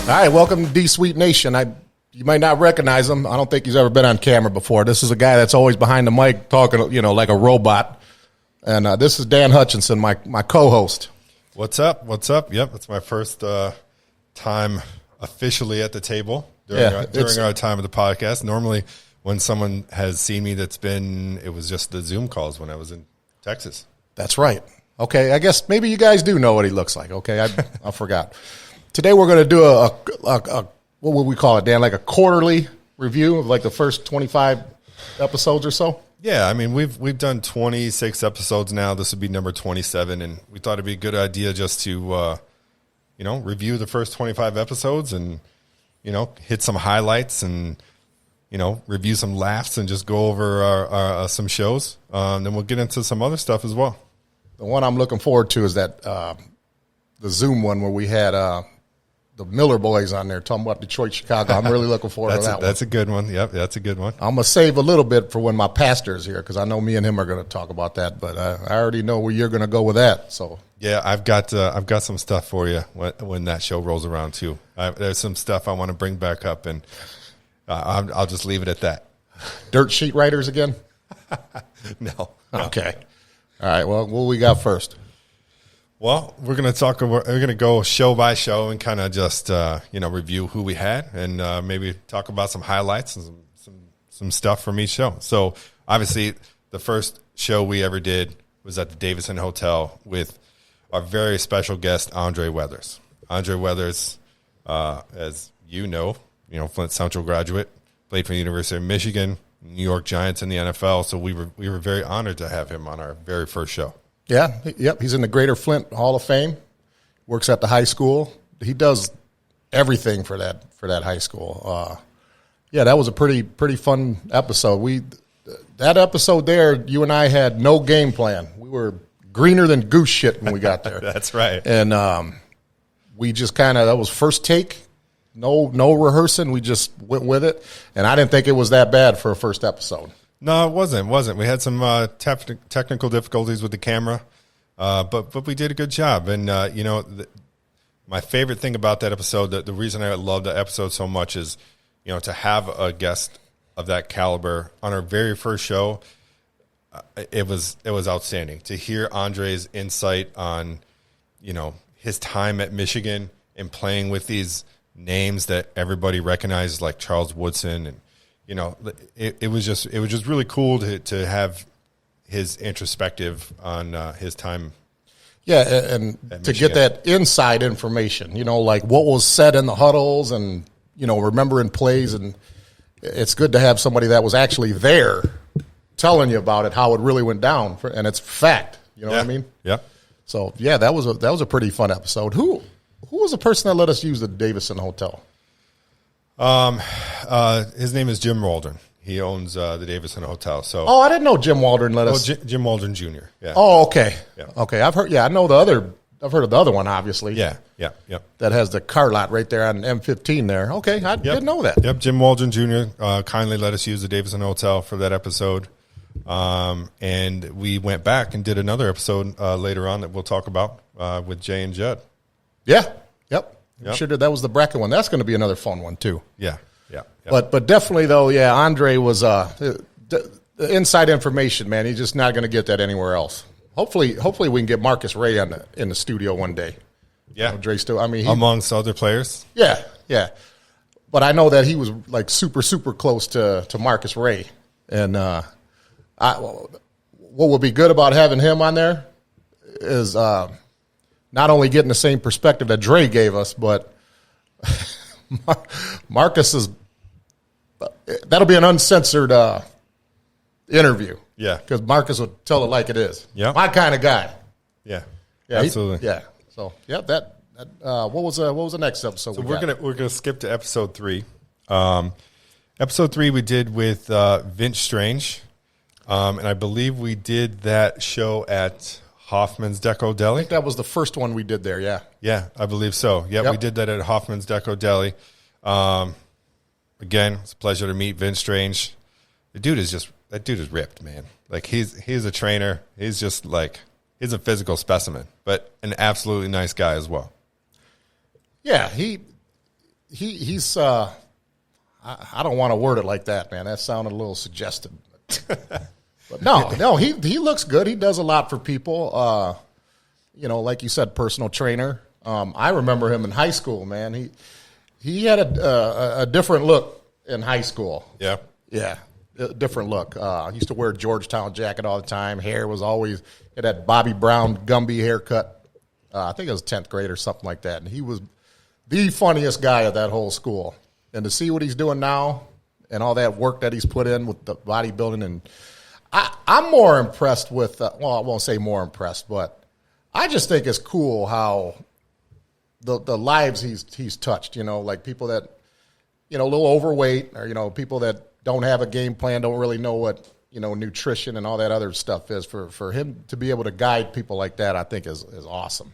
All right, welcome to Dee Sweet Nation. You might not recognize him. I don't think he's ever been on camera before. This is a guy that's always behind the mic talking, like a robot. And this is Dan Hutchinson, my co-host. What's up? What's up? Yep, it's my first time officially at the table during our time of the podcast. Normally, when someone has seen me, it was just the Zoom calls when I was in Texas. That's right. Okay, I guess maybe you guys do know what he looks like. Okay, I forgot. Today we're going to do a what would we call it, Dan? Like a quarterly review of like the first 25 episodes or so? Yeah, I mean, we've done 26 episodes now. This would be number 27, and we thought it'd be a good idea just to, review the first 25 episodes and, hit some highlights and, review some laughs and just go over our some shows. Then we'll get into some other stuff as well. The one I'm looking forward to is that the Zoom one where we had the Miller boys on there talking about Detroit, Chicago. I'm really looking forward to that one. That's a good one. Yep, that's a good one. I'm going to save a little bit for when my pastor is here because I know me and him are going to talk about that, but I already know where you're going to go with that. So yeah, I've got some stuff for you when that show rolls around too. There's some stuff I want to bring back up, and I'll just leave it at that. Dirt sheet writers again? No. Okay. All right. Well, what we got first? Well, we're going to go show by show and kind of just, review who we had and maybe talk about some highlights and some stuff from each show. So obviously the first show we ever did was at the Davison Hotel with our very special guest, Andre Weathers. Andre Weathers, as Flint Central graduate, played for the University of Michigan, New York Giants in the NFL. So we were very honored to have him on our very first show. Yeah, yep. He's in the Greater Flint Hall of Fame. Works at the high school. He does everything for that high school. That was a pretty fun episode. That episode there, you and I had no game plan. We were greener than goose shit when we got there. That's right. And we just that was first take. No rehearsing. We just went with it. And I didn't think it was that bad for a first episode. No, it wasn't. We had some technical difficulties with the camera, but we did a good job. And, my favorite thing about that episode, the reason I love that episode so much is, to have a guest of that caliber on our very first show, it was outstanding. To hear Andre's insight on, his time at Michigan and playing with these names that everybody recognizes like Charles Woodson and, it was just really cool to have his introspective on his time. Yeah, and to get that inside information, like what was said in the huddles and, remembering plays. And it's good to have somebody that was actually there telling you about it, how it really went down. And it's fact. You know what I mean? Yeah. So, yeah, that was a pretty fun episode. Who was the person that let us use the Davison Hotel? His name is Jim Waldron. He owns the Davison Hotel. So, I didn't know Jim Waldron let us. Jim Waldron Jr. Yeah. Oh, okay. Yeah. Okay, I've heard. Yeah, I know the other. I've heard of the other one, obviously. Yeah. That has the car lot right there on M15 there. Okay, I didn't know that. Yep. Jim Waldron Jr. Kindly let us use the Davison Hotel for that episode, and we went back and did another episode later on that we'll talk about with Jay and Judd. Yeah. Yep. Sure did. That was the bracket one. That's going to be another fun one too. Yeah. But definitely though, Andre was the inside information, man. He's just not going to get that anywhere else. Hopefully we can get Marcus Ray in the studio one day. Yeah, Dre still. I mean, amongst other players. Yeah. But I know that he was like super close to Marcus Ray, and what would be good about having him on there is not only getting the same perspective that Dre gave us, but Marcus is. That'll be an uncensored interview. Yeah. Because Marcus will tell it like it is. Yeah. My kind of guy. Yeah. Absolutely. So, that what was the next episode? So we're gonna skip to episode 3. Episode 3 we did with Vince Strange. And I believe we did that show at Hoffman's Deco Deli. I think that was the first one we did there, yeah. Yeah, I believe so. Yep. We did that at Hoffman's Deco Deli. Again, it's a pleasure to meet Vince Strange. That dude is ripped, man. Like he's a trainer. He's just like he's a physical specimen, but an absolutely nice guy as well. Yeah, he's I don't want to word it like that, man. That sounded a little suggestive. But no, he looks good. He does a lot for people. Like you said, personal trainer. I remember him in high school, man. He had a different look in high school. Yeah. Yeah, a different look. He used to wear a Georgetown jacket all the time. Hair was always had that Bobby Brown Gumby haircut. I think it was 10th grade or something like that. And he was the funniest guy of that whole school. And to see what he's doing now and all that work that he's put in with the bodybuilding, and I'm more impressed with, I won't say more impressed, but I just think it's cool how the lives he's touched, like people that, a little overweight or, people that don't have a game plan, don't really know what, nutrition and all that other stuff is. For him to be able to guide people like that, I think is awesome.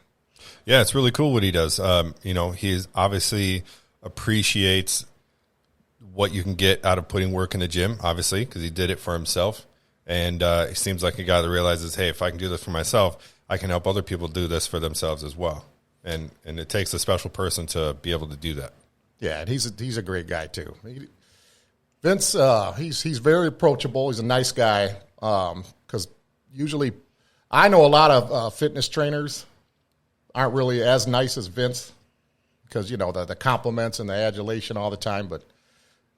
Yeah, it's really cool what he does. He obviously appreciates what you can get out of putting work in the gym, obviously, because he did it for himself. And he seems like a guy that realizes, hey, if I can do this for myself, I can help other people do this for themselves as well. And it takes a special person to be able to do that. Yeah, and he's a great guy too. Vince, he's very approachable. He's a nice guy because usually I know a lot of fitness trainers aren't really as nice as Vince because, the compliments and the adulation all the time. But,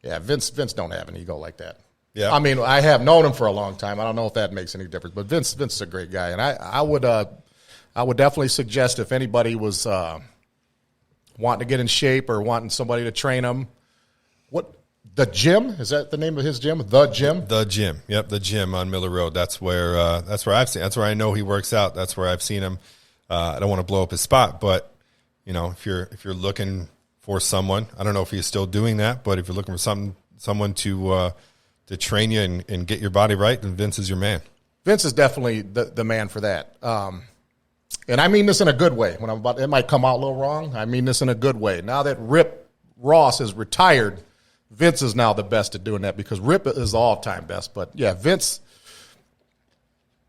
yeah, Vince don't have an ego like that. Yeah. I mean, I have known him for a long time. I don't know if that makes any difference. But Vince is a great guy. And I would definitely suggest if anybody was wanting to get in shape or wanting somebody to train them, the gym, is that the name of his gym? The Gym? The Gym. Yep, the Gym on Miller Road. That's where I've seen. That's where I know he works out. That's where I've seen him. I don't want to blow up his spot, but if you're looking for someone, I don't know if he's still doing that, but if you're looking for someone to train you and get your body right, then Vince is your man. Vince is definitely the man for that. And I mean this in a good way. It might come out a little wrong. I mean this in a good way. Now that Rip Ross is retired, Vince is now the best at doing that because Rip is the all-time best. But, yeah, Vince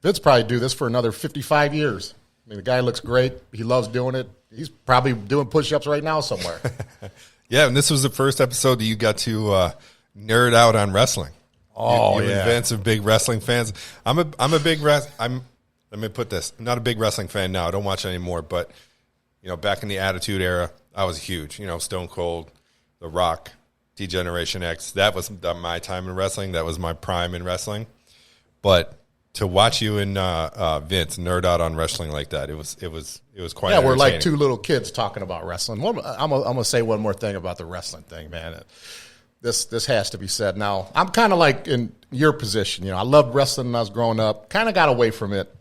probably do this for another 55 years. I mean, the guy looks great. He loves doing it. He's probably doing push-ups right now somewhere. Yeah, and this was the first episode that you got to nerd out on wrestling. Oh, you yeah. and Vince are big wrestling fans. I'm a big let me put this. I'm not a big wrestling fan now. I don't watch it anymore. But, back in the Attitude Era, I was huge. Stone Cold, The Rock, T-Generation X. That was my time in wrestling. That was my prime in wrestling. But to watch you and Vince nerd out on wrestling like that, it was quite. Yeah, we're like two little kids talking about wrestling. I'm gonna say one more thing about the wrestling thing, man. This has to be said. Now, I'm kind of like in your position. I loved wrestling when I was growing up. Kind of got away from it.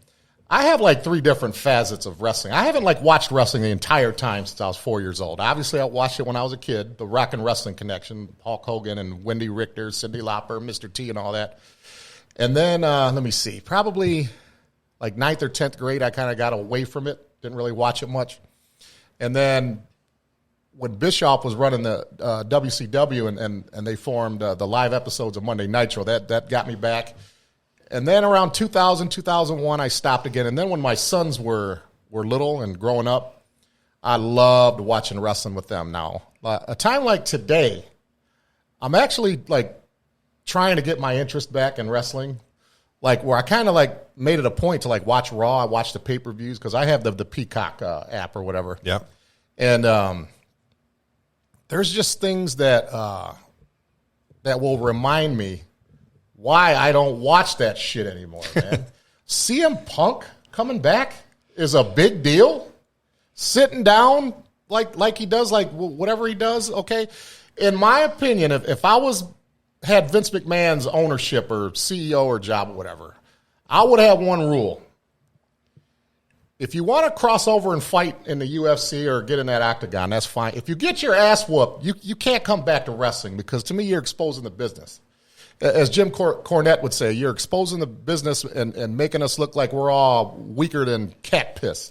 I have like 3 different facets of wrestling. I haven't watched wrestling the entire time since I was 4 years old. Obviously, I watched it when I was a kid, the Rock and Wrestling Connection, Hulk Hogan and Wendy Richter, Cyndi Lauper, Mr. T and all that. And then, let me see, probably like 9th or 10th grade, I kind of got away from it, didn't really watch it much. And then when Bischoff was running the WCW and they formed the live episodes of Monday Nitro, that got me back. And then around 2000, 2001, I stopped again. And then when my sons were little and growing up, I loved watching wrestling with them now. A time like today, I'm actually trying to get my interest back in wrestling, where I kind of made it a point to watch Raw. I watch the pay-per-views because I have the Peacock app or whatever. Yeah. And there's just things that will remind me why I don't watch that shit anymore, man. CM Punk coming back is a big deal. Sitting down like he does, whatever he does, okay? In my opinion, if I had Vince McMahon's ownership or CEO or job or whatever, I would have one rule. If you want to cross over and fight in the UFC or get in that octagon, that's fine. If you get your ass whooped, you can't come back to wrestling because to me you're exposing the business. As Jim Cornette would say, you're exposing the business and making us look like we're all weaker than cat piss.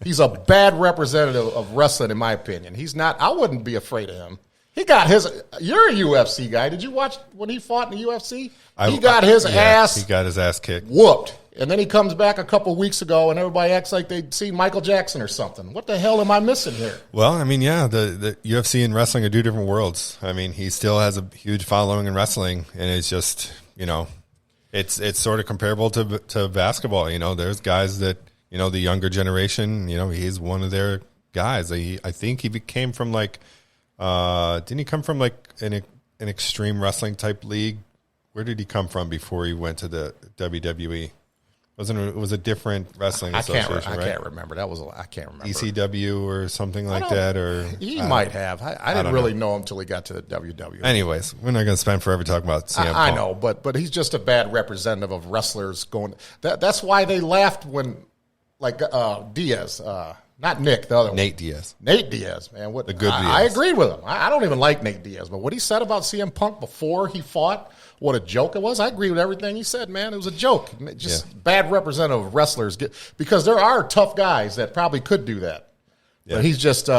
He's a bad representative of wrestling, in my opinion. He's not. I wouldn't be afraid of him. He got his. You're a UFC guy. Did you watch when he fought in the UFC? He got his ass. He got his ass kicked. Whooped. And then he comes back a couple weeks ago, and everybody acts like they'd seen Michael Jackson or something. What the hell am I missing here? Well, I mean, yeah, the UFC and wrestling are two different worlds. I mean, he still has a huge following in wrestling, and it's just, it's sort of comparable to basketball. There's guys that, the younger generation, he's one of their guys. I think he came from didn't he come from an extreme wrestling type league? Where did he come from before he went to the WWE? It was a different wrestling association, right? I can't remember. I can't remember. ECW or something like that, or he might have. I didn't really know him until he got to the WWE. Anyways, we're not going to spend forever talking about CM Punk. I know, but he's just a bad representative of wrestlers going. That's why they laughed when, Diaz, not Nick, the other one. Nate Diaz, man. What the good Diaz. I agreed with him. I don't even like Nate Diaz, but what he said about CM Punk before he fought. What a joke it was. I agree with everything he said, man. It was a joke. Just bad representative of wrestlers. Because there are tough guys that probably could do that. Yeah. But he's just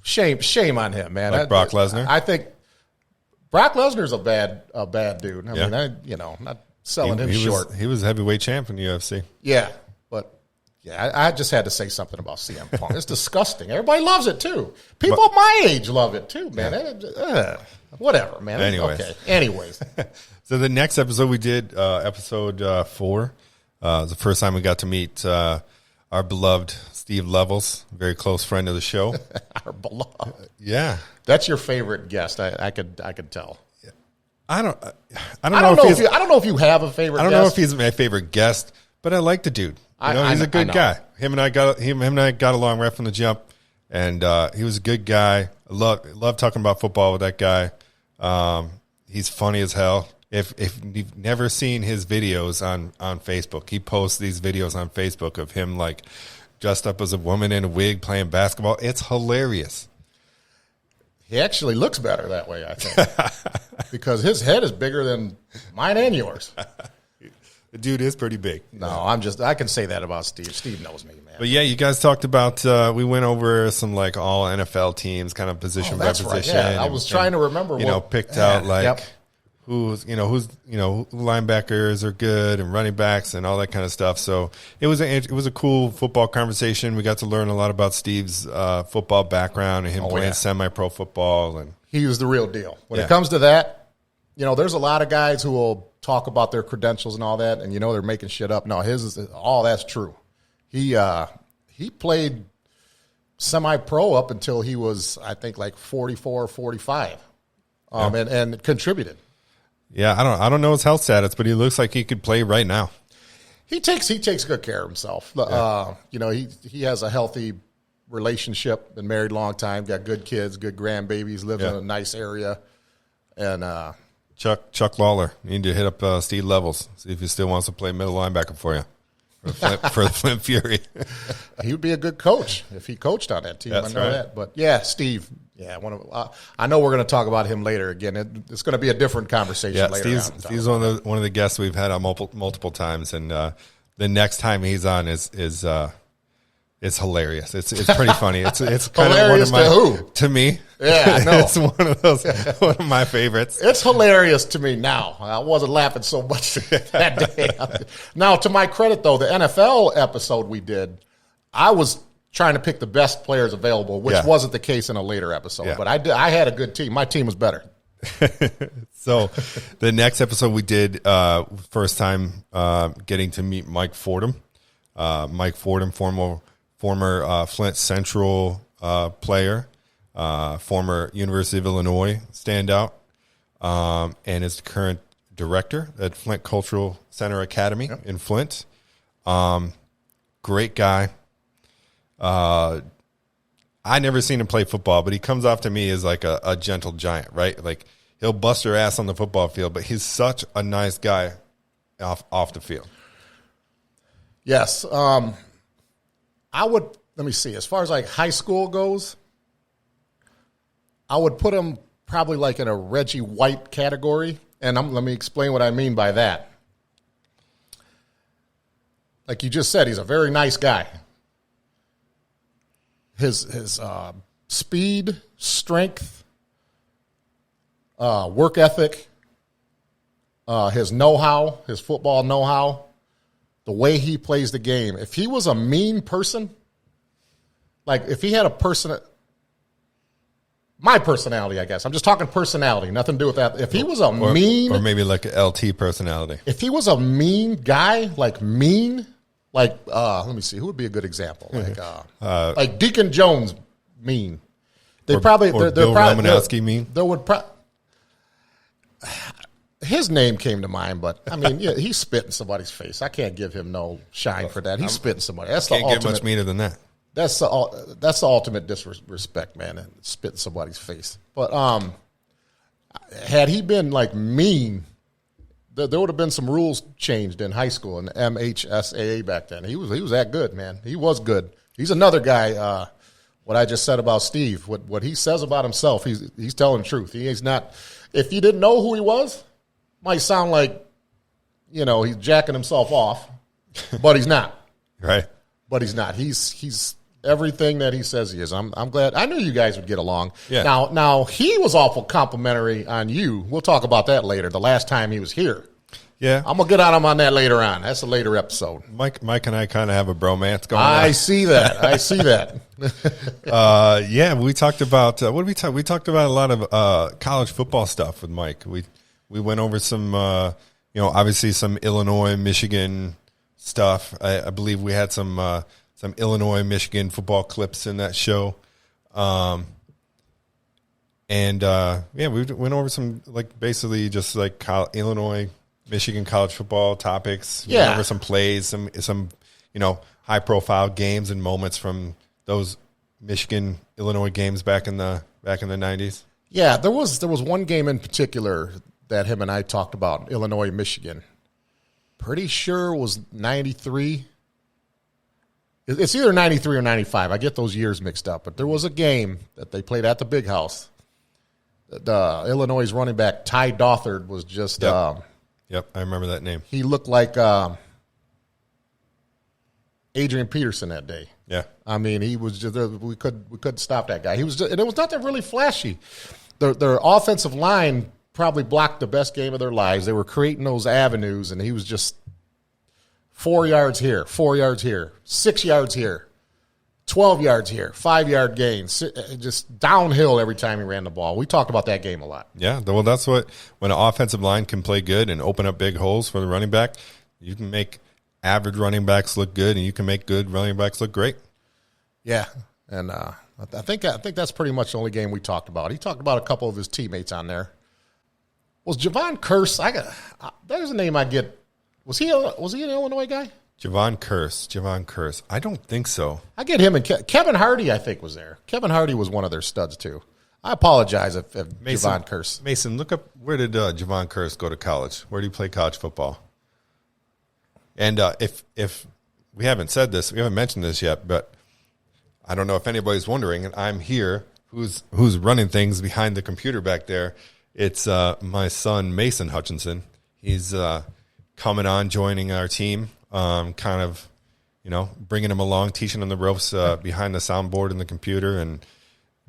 shame on him, man. Like Brock Lesnar? I think Brock Lesnar's a bad dude. I mean, not selling him short. He was heavyweight champ in the UFC. Yeah, but I just had to say something about CM Punk. It's disgusting. Everybody loves it, too. People my age love it, too, man. Whatever, man. Anyways. So the next episode we did, episode 4, was the first time we got to meet our beloved Steve Levels, a very close friend of the show. Our beloved. Yeah. That's your favorite guest. I could tell. I don't know if you have a favorite guest. I don't know if he's my favorite guest, but I like the dude. He's a good guy. Him and I got along right from the jump, and he was a good guy. I love talking about football with that guy. He's funny as hell. If you've never seen his videos on Facebook, he posts these videos on Facebook of him dressed up as a woman in a wig playing basketball. It's hilarious. He actually looks better that way, I think, because his head is bigger than mine and yours. The dude is pretty big. No, I can say that about Steve. Steve knows me, man. But yeah, you guys talked about, we went over some all NFL teams, kind of position by position. Right. Yeah, I was trying to remember. Picked out who linebackers are good and running backs and all that kind of stuff. So it was a cool football conversation. We got to learn a lot about Steve's football background and him playing semi-pro football. And he was the real deal. When it comes to that, there's a lot of guys who will talk about their credentials and all that, and they're making shit up. No, his is all that's true. He played semi-pro up until he was, I think, 44 or 45, and contributed. Yeah, I don't know his health status, but he looks like he could play right now. He takes good care of himself. Yeah. He has a healthy relationship, been married a long time, got good kids, good grandbabies, lives in a nice area, and Chuck Lawler, you need to hit up Steve Levels, see if he still wants to play middle linebacker for you, for the Flint Fury. He would be a good coach if he coached on that team. That's I know that. But yeah, Steve. Yeah, I know we're going to talk about him later. Again, it's going to be a different conversation later. Steve's one of the guests we've had on multiple times, and the next time he's on is hilarious. It's pretty funny. It's kind hilarious of one of my, to who? To me. Yeah, I know. It's one of my favorites. It's hilarious to me now. I wasn't laughing so much that day. Now, to my credit, though, the NFL episode we did, I was trying to pick the best players available, which wasn't the case in a later episode. Yeah. But I had a good team. My team was better. So the next episode we did, first time getting to meet Mike Fordham. Mike Fordham, former Flint Central player, former University of Illinois standout, and is the current director at Flint Cultural Center Academy in Flint. Great guy. I never seen him play football, but he comes off to me as a gentle giant, right? He'll bust your ass on the football field, but he's such a nice guy off the field. Yes. I would, let me see, as far as high school goes, I would put him probably in a Reggie White category. And let me explain what I mean by that. Like you just said, he's a very nice guy. His speed, strength, work ethic, his know-how, his football know-how, the way he plays the game. If he was a mean person, like if he had a person, my personality, I guess. I'm just talking personality, nothing to do with that. If he was a mean, or maybe like an LT personality. If he was a mean guy, like mean, like let me see, who would be a good example? Like Deacon Jones, mean. They're Bill Romanowski mean. There would his name came to mind, but I mean, yeah, he's spitting somebody's face. I can't give him no shine for that. He's spitting somebody. That's Can't the ultimate. get much meaner than that. That's the ultimate disrespect, man. And spitting somebody's face. But had he been like mean, there would have been some rules changed in high school in the MHSAA back then. He was that good, man. He was good. He's another guy. What I just said about Steve, what he says about himself, he's telling the truth. He's not. If you didn't know who he was, might sound like, he's jacking himself off, but he's not. Right. But he's not. He's everything that he says he is. I'm glad. I knew you guys would get along. Yeah. Now he was awful complimentary on you. We'll talk about that later. The last time he was here. Yeah. I'm gonna get on him on that later on. That's a later episode. Mike and I kind of have a bromance going on. I see that. Yeah, we talked about what did we talk? We talked about a lot of college football stuff with Mike. We went over some, obviously some Illinois, Michigan stuff. I believe we had some Illinois, Michigan football clips in that show. We went over some basically just Illinois, Michigan college football topics. We went over some plays, some high profile games and moments from those Michigan Illinois games back in the 90s. Yeah, there was one game in particular that him and I talked about, Illinois, Michigan. Pretty sure it was 93. It's either 93 or 95. I get those years mixed up. But there was a game that they played at the Big House. The Illinois' running back, Ty Dothard, was just... Yep, I remember that name. He looked like Adrian Peterson that day. Yeah. I mean, he was just... We couldn't stop that guy. He was just, and it was nothing really flashy. Their offensive line probably blocked the best game of their lives. They were creating those avenues, and he was just 4 yards here, 4 yards here, 6 yards here, 12 yards here, 5-yard gains, just downhill every time he ran the ball. We talked about that game a lot. Yeah, well, that's when an offensive line can play good and open up big holes for the running back, you can make average running backs look good, and you can make good running backs look great. Yeah, and I think that's pretty much the only game we talked about. He talked about a couple of his teammates on there. Was Javon Curse? There's a name I get. Was he an Illinois guy? Javon Curse. I don't think so. I get him and Kevin Hardy, I think, was there. Kevin Hardy was one of their studs, too. I apologize if Javon Curse. Mason, look up, where did Javon Curse go to college? Where did he play college football? And if we haven't said this, we haven't mentioned this yet, but I don't know if anybody's wondering, and I'm here, who's running things behind the computer back there. It's my son, Mason Hutchinson. He's coming on, joining our team, kind of, bringing him along, teaching him the ropes behind the soundboard and the computer, and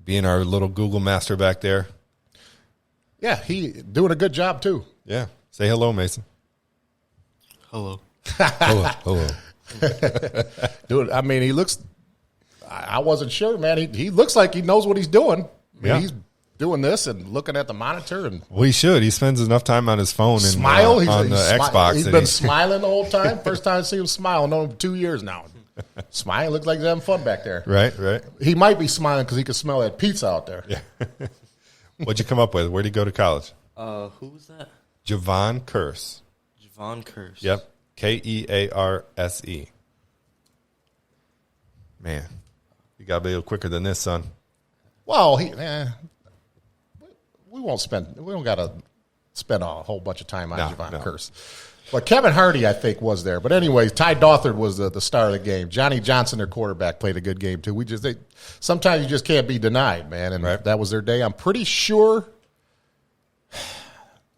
being our little Google master back there. Yeah, he doing a good job, too. Yeah. Say hello, Mason. Hello. Hello. Dude, I mean, he looks... I wasn't sure, man. He looks like he knows what he's doing. I mean, he's doing this and looking at the monitor. And well, he should. He spends enough time on his phone and on the Xbox. He's been smiling the whole time. First time I see him smile. I've known him 2 years now. Smiling. Looks like he's having fun back there. Right. He might be smiling because he can smell that pizza out there. Yeah. What'd you come up with? Where'd he go to college? Who was that? Javon Curse. Javon Curse. Yep. Kearse. Man, you got to be a little quicker than this, son. Well, we don't got to spend a whole bunch of time on Javon Curse. But Kevin Hardy, I think, was there. But anyways, Ty Dothard was the star of the game. Johnny Johnson, their quarterback, played a good game, too. Sometimes you just can't be denied, man. And that was their day. I'm pretty sure,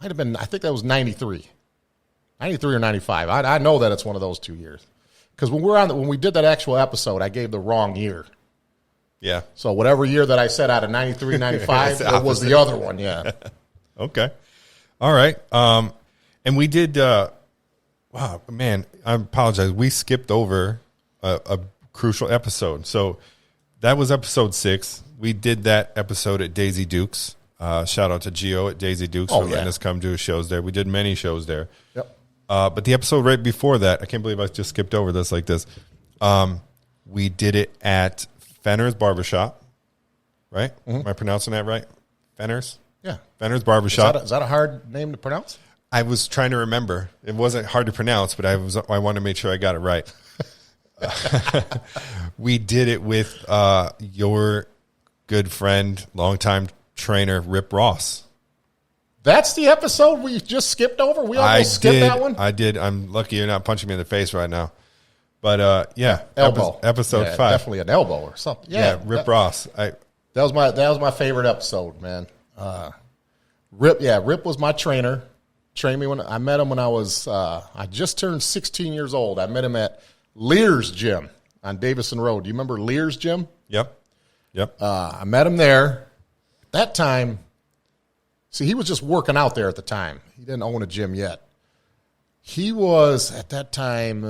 might have been, I think that was 93. 93 or 95. I know that it's one of those 2 years. Because when we did that actual episode, I gave the wrong year. Yeah. So whatever year that I said out of 93, 95, it was the other one, yeah. Okay. All right. And we did Wow, man, I apologize. We skipped over a crucial episode. So that was episode 6. We did that episode at Daisy Dukes. Shout out to Gio at Daisy Dukes for letting us come do shows there. We did many shows there. Yep. But the episode right before that, I can't believe I just skipped over this like this. We did it at Fenner's Barbershop, right? Mm-hmm. Am I pronouncing that right? Fenner's? Yeah. Fenner's Barbershop. Is that a hard name to pronounce? I was trying to remember. It wasn't hard to pronounce, but I wanted to make sure I got it right. We did it with your good friend, longtime trainer, Rip Ross. That's the episode we just skipped over? We almost skipped that one? I did. I'm lucky you're not punching me in the face right now. But, elbow. Episode 5. Definitely an elbow or something. Yeah, Rip Ross. That was my favorite episode, man. Rip was my trainer. Trained me when I met him when I was I just turned 16 years old. I met him at Lear's Gym on Davison Road. Do you remember Lear's Gym? Yep. I met him there. At that time, see, he was just working out there at the time. He didn't own a gym yet. He was at that time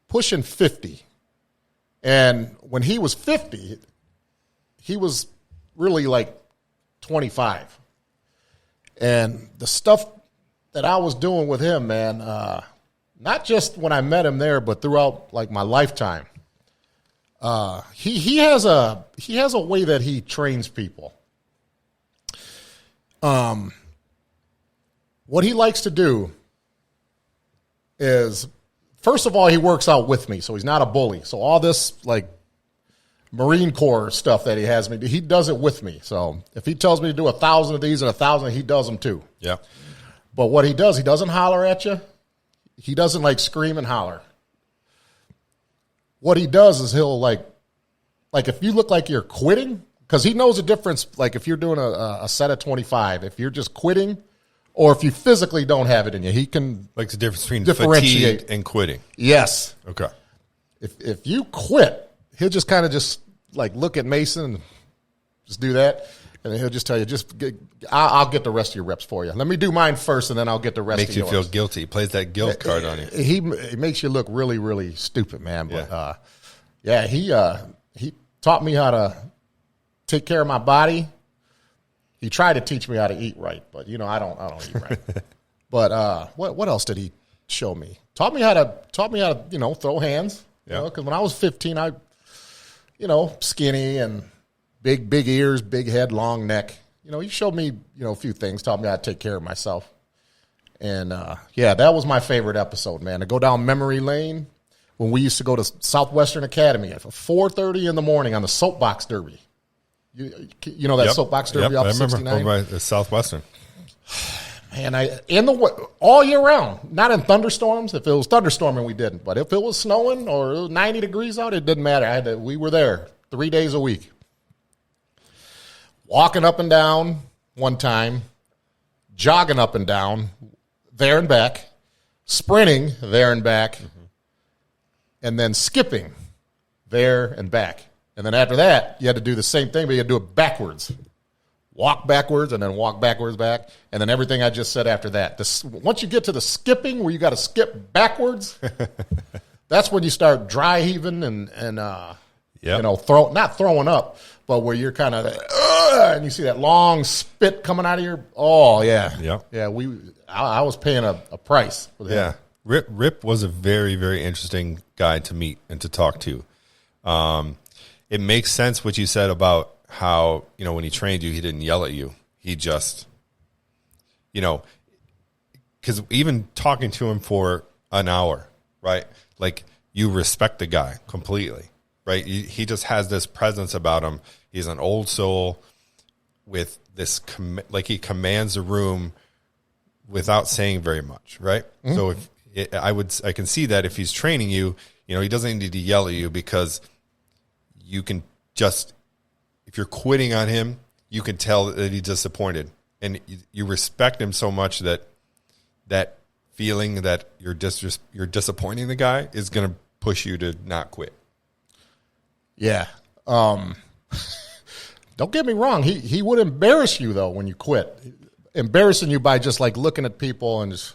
pushing 50. And when he was 50, he was really like 25. And the stuff that I was doing with him, man, not just when I met him there, but throughout like my lifetime, he has a way that he trains people. What he likes to do is, first of all, he works out with me, so he's not a bully. So all this like Marine Corps stuff that he has me do, he does it with me. So if he tells me to do 1,000 of these and 1,000, he does them too. Yeah. But what he does, he doesn't holler at you. He doesn't like scream and holler. What he does is he'll like if you look like you're quitting, because he knows the difference. Like if you're doing a set of 25, if you're just quitting, or if you physically don't have it in you, he can like the difference between differentiate fatigue and quitting. Yes. Okay. If you quit, he'll just kind of just like look at Mason and just do that, and then he'll just tell you, I'll get the rest of your reps for you. Let me do mine first, and then I'll get the rest. Makes of you yours. feel guilty. He plays that guilt card on you. He makes you look really, really stupid, man. But he taught me how to take care of my body. He tried to teach me how to eat right, but I don't eat right. But what else did he show me? Taught me how to throw hands. Yeah. Because when I was 15, I skinny and big ears, big head, long neck. He showed me a few things. Taught me how to take care of myself. And that was my favorite episode, man. To go down memory lane when we used to go to Southwestern Academy at 4:30 in the morning on the soapbox derby. You know that soapbox derby off 69? I remember over by Southwestern. And all year round, not in thunderstorms. If it was thunderstorming, we didn't. But if it was snowing or it was 90 degrees out, it didn't matter. We were there 3 days a week. Walking up and down one time, jogging up and down, there and back, sprinting there and back, and then skipping there and back. And then after that, you had to do the same thing, but you had to do it backwards. Walk backwards and then walk backwards back, and then everything I just said after that. Once you get to the skipping where you got to skip backwards, that's when you start dry heaving and not throwing up, but where you're kind of and you see that long spit coming out of your. Oh yeah. I was paying a price for that. Yeah, Rip was a very, very interesting guy to meet and to talk to. It makes sense what you said about how, when he trained you, he didn't yell at you. He just, because even talking to him for an hour, right? Like, you respect the guy completely, right? He just has this presence about him. He's an old soul with this, he commands the room without saying very much, right? Mm-hmm. So I can see that if he's training you, he doesn't need to yell at you, because you can just, if you're quitting on him, you can tell that he's disappointed, and you respect him so much that feeling that you're disappointing the guy is going to push you to not quit. Yeah. Don't get me wrong. He would embarrass you though when you quit, embarrassing you by just like looking at people and just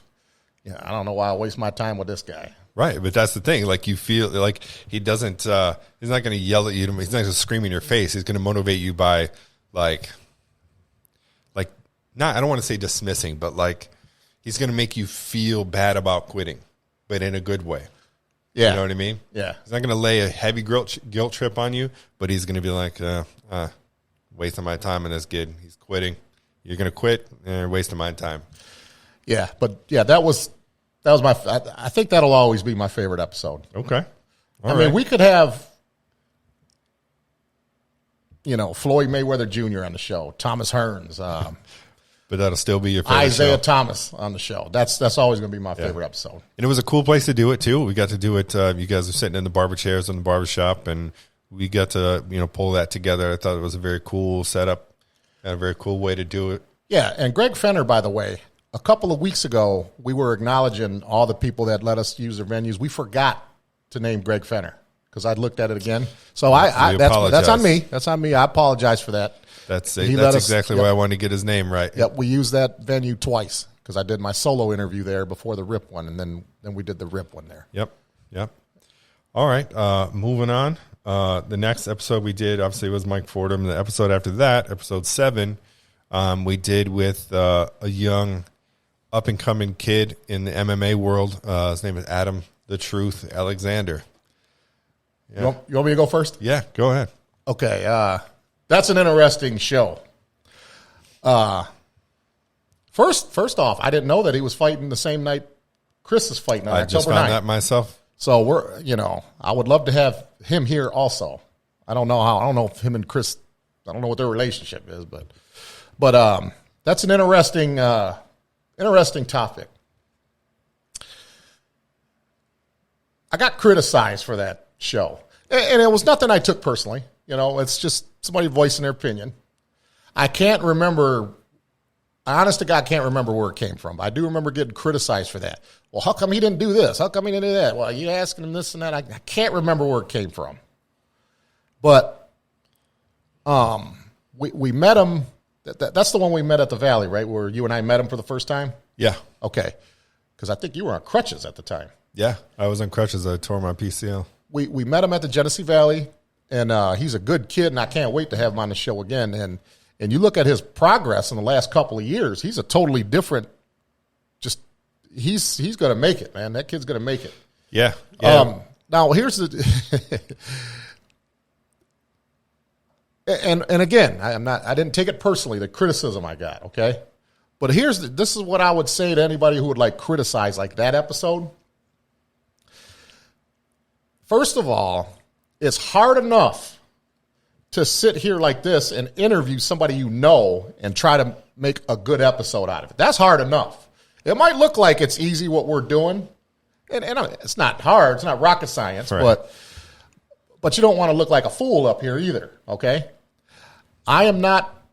Yeah, I don't know why I waste my time with this guy. Right, but that's the thing. Like, you feel like he doesn't. He's not going to yell at you. He's not going to scream in your face. He's going to motivate you by like not. I don't want to say dismissing, but like he's going to make you feel bad about quitting, but in a good way. Yeah, you know what I mean. Yeah, he's not going to lay a heavy guilt trip on you, but he's going to be like, wasting my time on this kid. He's quitting. You're going to quit, and you're wasting my time. Yeah, but yeah, that was my. I think that'll always be my favorite episode. Okay. I mean, we could have, Floyd Mayweather Jr. on the show, Thomas Hearns, but that'll still be your favorite Isaiah show. Thomas on the show. That's always going to be my favorite episode. And it was a cool place to do it too. We got to do it. You guys were sitting in the barber chairs in the barber shop, and we got to pull that together. I thought it was a very cool setup and a very cool way to do it. Yeah, and Greg Fenner, by the way, a couple of weeks ago, we were acknowledging all the people that let us use their venues. We forgot to name Greg Fenner because I'd looked at it again. So that's on me. That's on me. I apologize for that. That's exactly why I wanted to get his name right. Yep, we used that venue twice because I did my solo interview there before the RIP one, and then we did the RIP one there. Yep. All right, moving on. The next episode we did, obviously, was Mike Fordham. The episode after that, episode 7, we did with a young up-and-coming kid in the MMA world. His name is Adam the Truth Alexander. Yeah. You want me to go first? Yeah, go ahead. Okay, that's an interesting show. First off, I didn't know that he was fighting the same night Chris is fighting on I October just found 9th. that myself. So I would love to have him here also. I don't know if him and Chris, I don't know what their relationship is, but that's an interesting topic. I got criticized for that show, and it was nothing I took personally. It's just somebody voicing their opinion. I can't remember. I honest to God can't remember where it came from. But I do remember getting criticized for that. Well, how come he didn't do this? How come he didn't do that? Well, you asking him this and that. I can't remember where it came from. But we met him. That's the one we met at the Valley, right? Where you and I met him for the first time? Yeah. Okay. Because I think you were on crutches at the time. Yeah, I was on crutches. I tore my PCL. We met him at the Genesee Valley, and he's a good kid, and I can't wait to have him on the show again. And you look at his progress in the last couple of years, he's a totally different. Just he's going to make it, man. That kid's going to make it. Yeah. Now here's the. And again, I didn't take it personally, the criticism I got, okay? But this is what I would say to anybody who would criticize that episode. First of all, it's hard enough to sit here like this and interview somebody and try to make a good episode out of it. That's hard enough. It might look like it's easy what we're doing, and it's not hard. It's not rocket science, right. But you don't want to look like a fool up here either, okay? I am not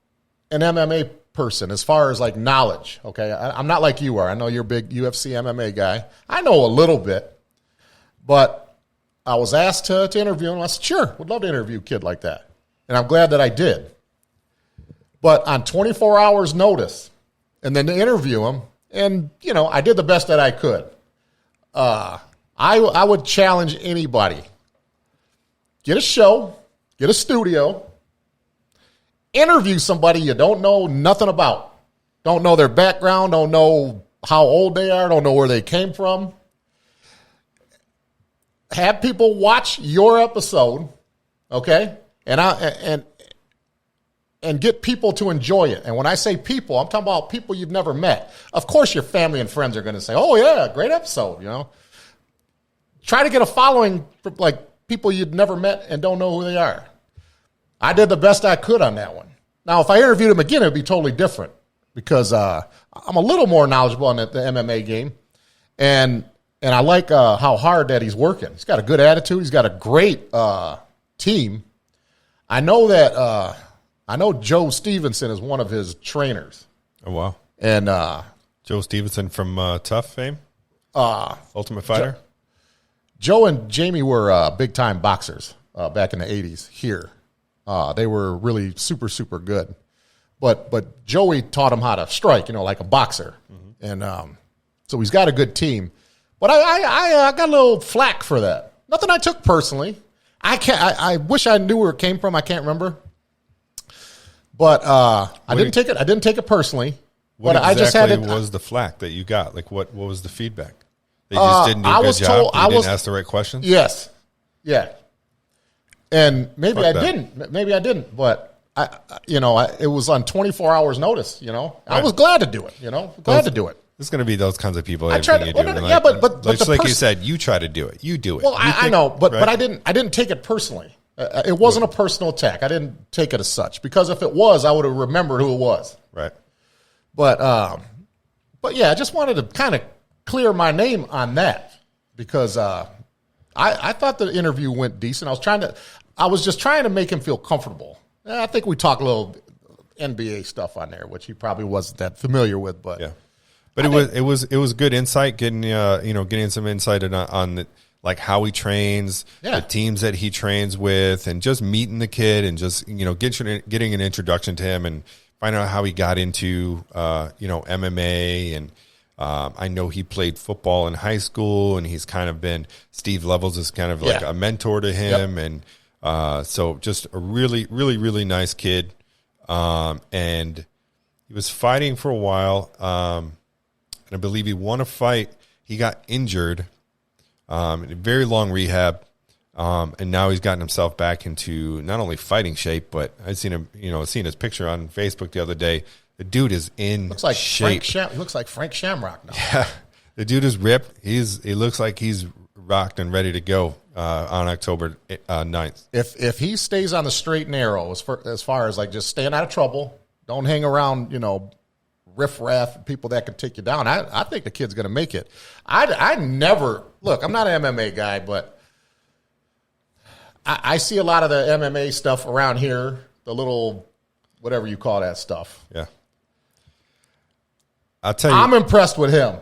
an MMA person as far as knowledge, okay? I'm not like you are. I know you're a big UFC MMA guy. I know a little bit, but I was asked to interview him. I said, sure, would love to interview a kid like that. And I'm glad that I did. But on 24 hours notice, and then to interview him, and, I did the best that I could. I would challenge anybody. Get a show, get a studio, interview somebody you don't know nothing about. Don't know their background, don't know how old they are, don't know where they came from. Have people watch your episode, okay? And get people to enjoy it. And when I say people, I'm talking about people you've never met. Of course, your family and friends are going to say, "Oh yeah, great episode." Try to get a following for people you've never met and don't know who they are. I did the best I could on that one. Now, if I interviewed him again, it'd be totally different because I'm a little more knowledgeable on the MMA game, and I like how hard that he's working. He's got a good attitude. He's got a great team. I know Joe Stevenson is one of his trainers. Oh, wow. And Joe Stevenson from Tough fame? Ultimate Fighter? Joe and Jamie were big-time boxers back in the 80s here. They were really super, super good. But Joey taught him how to strike, like a boxer. Mm-hmm. And So he's got a good team. But I got a little flack for that. Nothing I took personally. I wish I knew where it came from. I can't remember. But I didn't take it. I didn't take it personally. What but exactly I just had was the flack that you got? Like, what was the feedback? They just didn't do a good job? You didn't ask the right questions? Yes. Yeah. And maybe I didn't. Maybe I didn't. But, it was on 24 hours notice, Right. I was glad to do it, Glad to do it. There's going to be those kinds of people. I tried to, like you said, you try to do it. You do it. Well, I know, but I didn't take it personally. It wasn't a personal attack. I didn't take it as such, because if it was, I would have remembered who it was. Right. But yeah, I just wanted to kind of clear my name on that, because I thought the interview went decent. I was just trying to make him feel comfortable. I think we talked a little NBA stuff on there, which he probably wasn't that familiar with, but yeah. But it was good insight, getting some insight on the, like how he trains, the teams that he trains with, and just meeting the kid and just getting an introduction to him and finding out how he got into MMA. And I know he played football in high school, and he's kind of been Steve Levels is kind of like a mentor to him, and so just a really really really nice kid, and he was fighting for a while. And I believe he won a fight. He got injured, in a very long rehab, and now he's gotten himself back into not only fighting shape, but I've seen him, seen his picture on Facebook the other day. The dude is in shape. He looks like Frank Shamrock now. Yeah, the dude is ripped. He looks like he's rocked and ready to go on October 9th. If he stays on the straight and narrow, as far as like just staying out of trouble, don't hang around, riff-raff, people that can take you down. I think the kid's going to make it. I never – look, I'm not an MMA guy, but I see a lot of the MMA stuff around here, the little whatever you call that stuff. Yeah. I'll tell you. I'm impressed with him.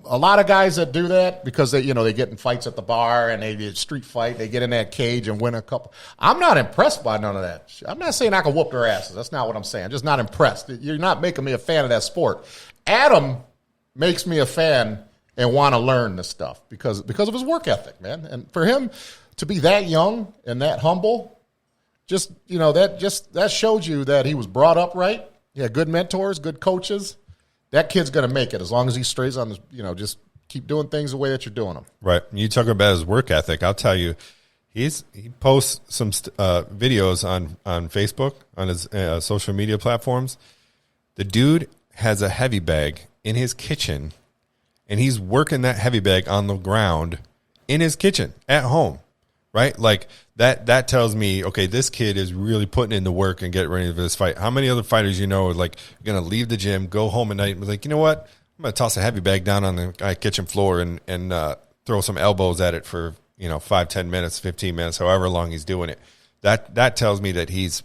A lot of guys that do that because they get in fights at the bar and they street fight, they get in that cage and win a couple. I'm not impressed by none of that. I'm not saying I can whoop their asses. That's not what I'm saying. I'm just not impressed. You're not making me a fan of that sport. Adam makes me a fan and want to learn this stuff because of his work ethic, man. And for him to be that young and that humble, that shows you that he was brought up right. He had good mentors, good coaches. That kid's going to make it as long as he stays on the, just keep doing things the way that you're doing them. Right. You talk about his work ethic. I'll tell you, he posts some videos on Facebook, on his social media platforms. The dude has a heavy bag in his kitchen, and he's working that heavy bag on the ground in his kitchen at home. Right? Like that tells me, okay, this kid is really putting in the work and getting ready for this fight. How many other fighters are like going to leave the gym, go home at night and be like, you know what? I'm going to toss a heavy bag down on the kitchen floor and throw some elbows at it for, 5, 10 minutes, 15 minutes, however long he's doing it. That tells me that he's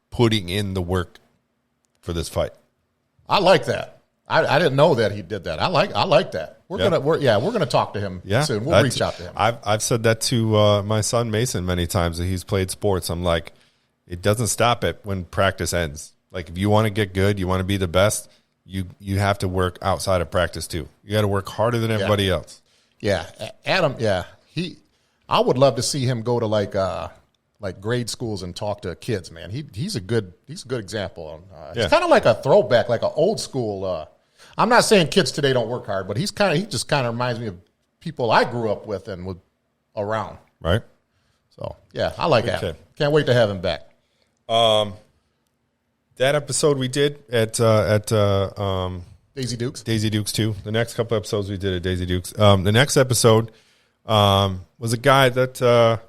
putting in the work for this fight. I like that. I didn't know that he did that. I like that. We're gonna talk to him soon. We'll reach out to him. I've said that to my son Mason many times that he's played sports. I'm like, it doesn't stop it when practice ends. Like if you want to get good, you want to be the best, you have to work outside of practice too. You got to work harder than everybody else. Yeah, Adam. Yeah, I would love to see him go to like grade schools and talk to kids. Man, he's a good example. He's kind of like a throwback, like an old school. I'm not saying kids today don't work hard, but he just kind of reminds me of people I grew up with and around. Right. So yeah, I like that. Can't wait to have him back. That episode we did at Daisy Dukes. Daisy Dukes too. The next couple episodes we did at Daisy Dukes. The next episode was a guy that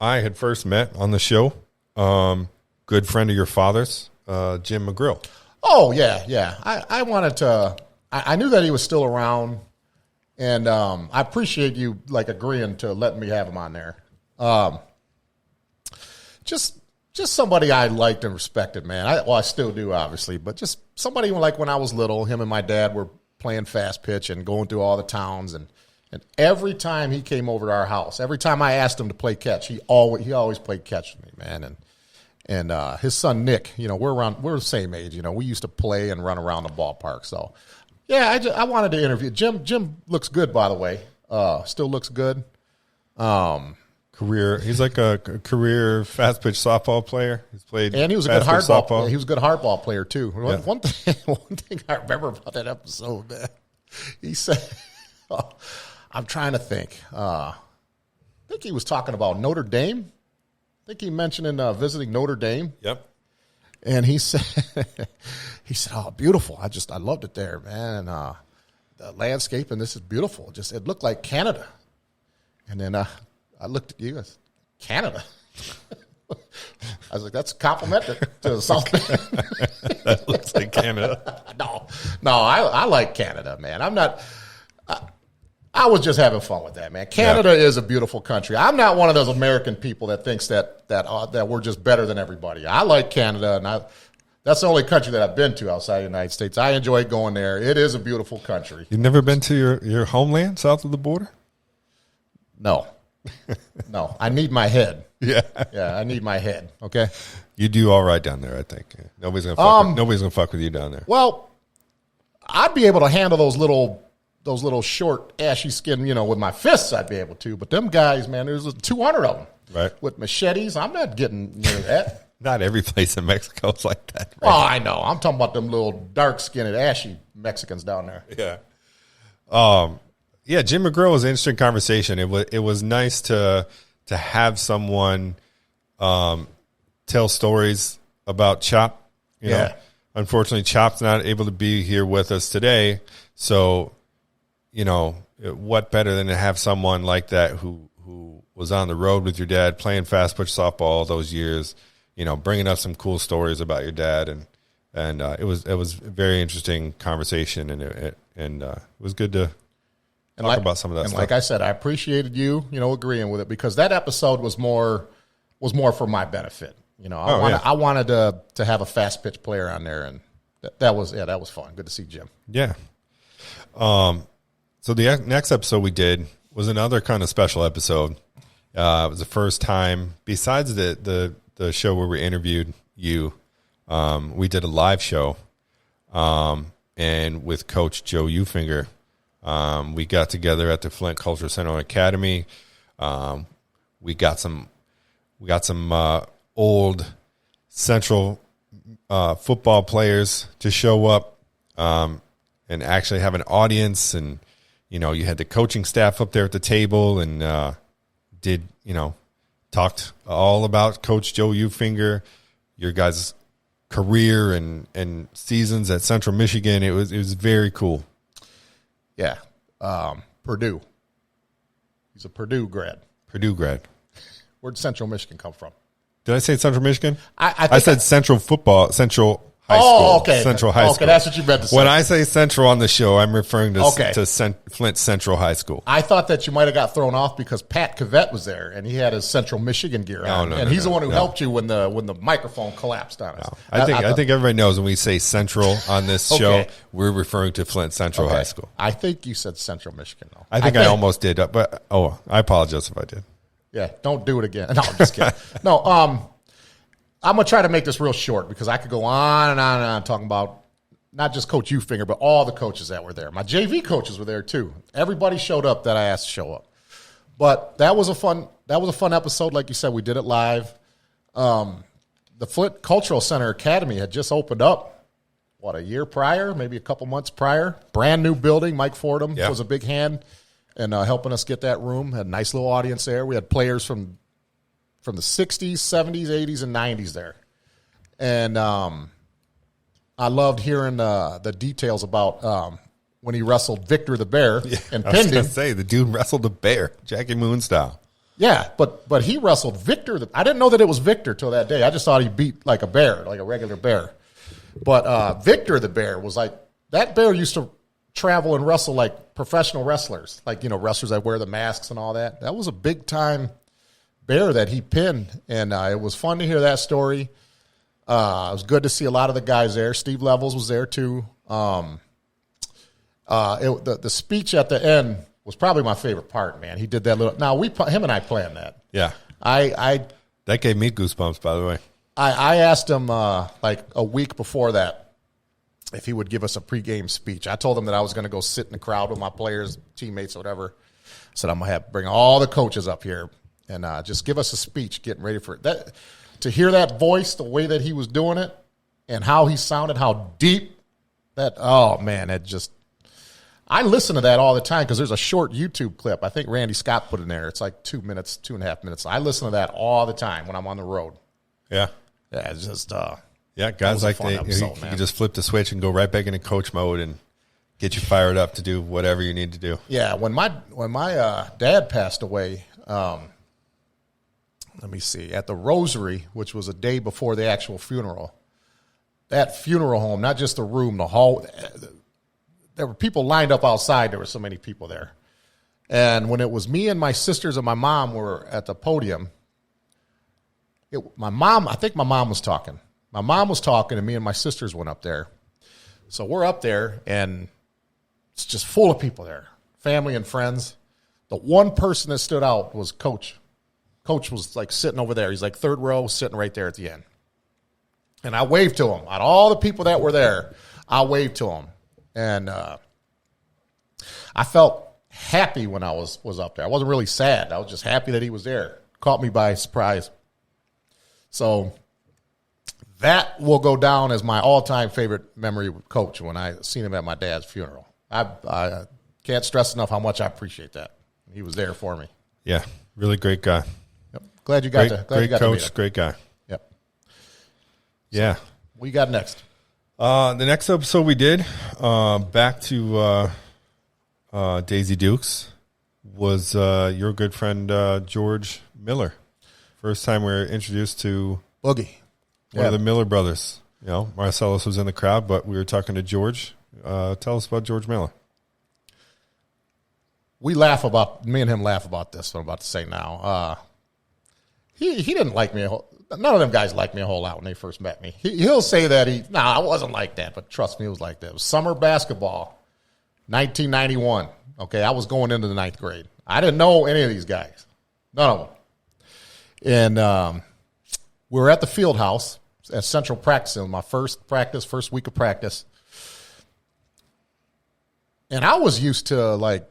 I had first met on the show. Good friend of your father's, Jim McGrill. Oh yeah. I wanted to. I knew that he was still around, and I appreciate you agreeing to letting me have him on there. Just somebody I liked and respected, man. I still do, obviously, but just somebody like when I was little, him and my dad were playing fast pitch and going through all the towns, and every time he came over to our house, every time I asked him to play catch, he always played catch with me, man. And his son Nick, we're the same age. We used to play and run around the ballpark. So, Yeah, I wanted to interview Jim. Jim looks good, by the way. Still looks good. He's like a career fast pitch softball player. He's played, and he was a good hardball. He was a good hardball player too. Yeah. One thing I remember about that episode, man, he said, "I'm trying to think. I think he was talking about Notre Dame. I think he mentioned visiting Notre Dame. Yep. And he said, "Oh, beautiful! I loved it there, man. And the landscape, and this is beautiful. It looked like Canada." And then I looked at you as Canada. I was like, "That's a compliment to the South Bend." That looks like Canada. No, I like Canada, man. I'm not. I was just having fun with that, man. Canada is a beautiful country. I'm not one of those American people that thinks that we're just better than everybody. I like Canada, and that's the only country that I've been to outside the United States. I enjoy going there. It is a beautiful country. You've never been to your homeland south of the border? No. No, I need my head. Yeah. Yeah, I need my head, okay? You do all right down there, I think. Nobody's gonna fuck with you down there. Well, I'd be able to handle those little short, ashy skin, with my fists. I'd be able to. But them guys, man, there's 200 of them, right? With machetes. I'm not getting near that. Not every place in Mexico is like that. Right? Oh, I know. I'm talking about them little dark-skinned, ashy Mexicans down there. Yeah. Yeah, Jim McGrill was an interesting conversation. It was nice to have someone tell stories about Chop. You know, unfortunately, Chop's not able to be here with us today. So, what better than to have someone like that who was on the road with your dad, playing fast pitch softball all those years, bringing up some cool stories about your dad, and it was a very interesting conversation, and it was good to talk about some of that stuff. Like I said, I appreciated you, agreeing with it, because that episode was more for my benefit. I wanted to have a fast pitch player on there, and that was fun. Good to see Jim. Yeah. So the next episode we did was another kind of special episode. It was the first time, besides the show where we interviewed you, we did a live show, and with Coach Joe Ufinger. We got together at the Flint Cultural Center and Academy. We got some old Central football players to show up and actually have an audience, and you had the coaching staff up there at the table, and talked all about Coach Joe Ufinger, your guys' career and seasons at Central Michigan. It was very cool. Yeah. Purdue. He's a Purdue grad. Where'd Central Michigan come from? Did I say Central Michigan? I said Central High School. Oh, okay. Central High School. Okay, that's what you meant to say. When I say Central on the show, I'm referring to Flint Central High School. I thought that you might have got thrown off because Pat Cavett was there, and he had his Central Michigan gear on. He's the one who helped you when the microphone collapsed on us. No. I think everybody knows when we say Central on this show, we're referring to Flint Central High School. I think you said Central Michigan, though. I think I almost did, but I apologize if I did. Yeah, don't do it again. No, I'm just kidding. No, I'm going to try to make this real short, because I could go on and on and on talking about not just Coach Ufinger, but all the coaches that were there. My JV coaches were there too. Everybody showed up that I asked to show up. But that was a fun episode. Like you said, we did it live. The Flint Cultural Center Academy had just opened up, a year prior, maybe a couple months prior. Brand new building. Mike Fordham was a big hand in helping us get that room. Had a nice little audience there. We had players from the 60s, 70s, 80s, and 90s there. And I loved hearing the details about when he wrestled Victor the Bear and pinned him. I was going to say, the dude wrestled the bear, Jackie Moon style. Yeah, but he wrestled Victor. I didn't know that it was Victor till that day. I just thought he beat like a bear, like a regular bear. But Victor the Bear was like, that bear used to travel and wrestle like professional wrestlers, like, wrestlers that wear the masks and all that. That was a big-time bear that he pinned, and it was fun to hear that story. It was good to see a lot of the guys there. Steve Levels was there too. The speech at the end was probably my favorite part, man. He did that little. Now him and I planned that. Yeah, that gave me goosebumps. By the way, I asked him like a week before that. if he would give us a pregame speech. I told him that I was going to go sit in the crowd with my players, teammates, whatever. I said, I'm going to bring all the coaches up here and just give us a speech getting ready for it. That, to hear that voice, the way that he was doing it and how he sounded, how deep that, oh, man, that just – I listen to that all the time because there's a short YouTube clip. I think Randy Scott put in there. It's like 2 minutes, 2.5 minutes. I listen to that all the time when I'm on the road. Yeah. Yeah, it's just yeah, guys like you can just flip the switch and go right back into coach mode and get you fired up to do whatever you need to do. Yeah, when my dad passed away, let me see, at the Rosary, which was a day before the actual funeral, that funeral home, not just the room, the hall, there were people lined up outside. There were so many people there. And when it was me and my sisters and my mom were at the podium, I think my mom was talking. My mom was talking, and me and my sisters went up there. So we're up there, and it's just full of people there, family and friends. The one person that stood out was Coach. Coach was like sitting over there. He's like third row, sitting right there at the end. And I waved to him. Out of all the people that were there, I waved to him. And I felt happy when I was up there. I wasn't really sad. I was just happy that he was there. Caught me by surprise. So that will go down as my all-time favorite memory with Coach when I seen him at my dad's funeral. I can't stress enough how much I appreciate that. He was there for me. Yeah, really great guy. Yep. Glad you got to great coach, to meet him. Great guy. Yep. Yeah. So, what you got next? The next episode we did, back to Daisy Dukes, was your good friend George Miller. First time we were introduced to Boogie. One of the Miller brothers. You know, Marcellus was in the crowd, but we were talking to George. Tell us about George Miller. Me and him laugh about this, what I'm about to say now. He didn't like me. None of them guys liked me a whole lot when they first met me. He'll say that I wasn't like that, but trust me, it was like that. It was summer basketball, 1991. Okay, I was going into the 9th grade. I didn't know any of these guys. None of them. And we were at the field house at Central practicing, my first week of practice. And I was used to, like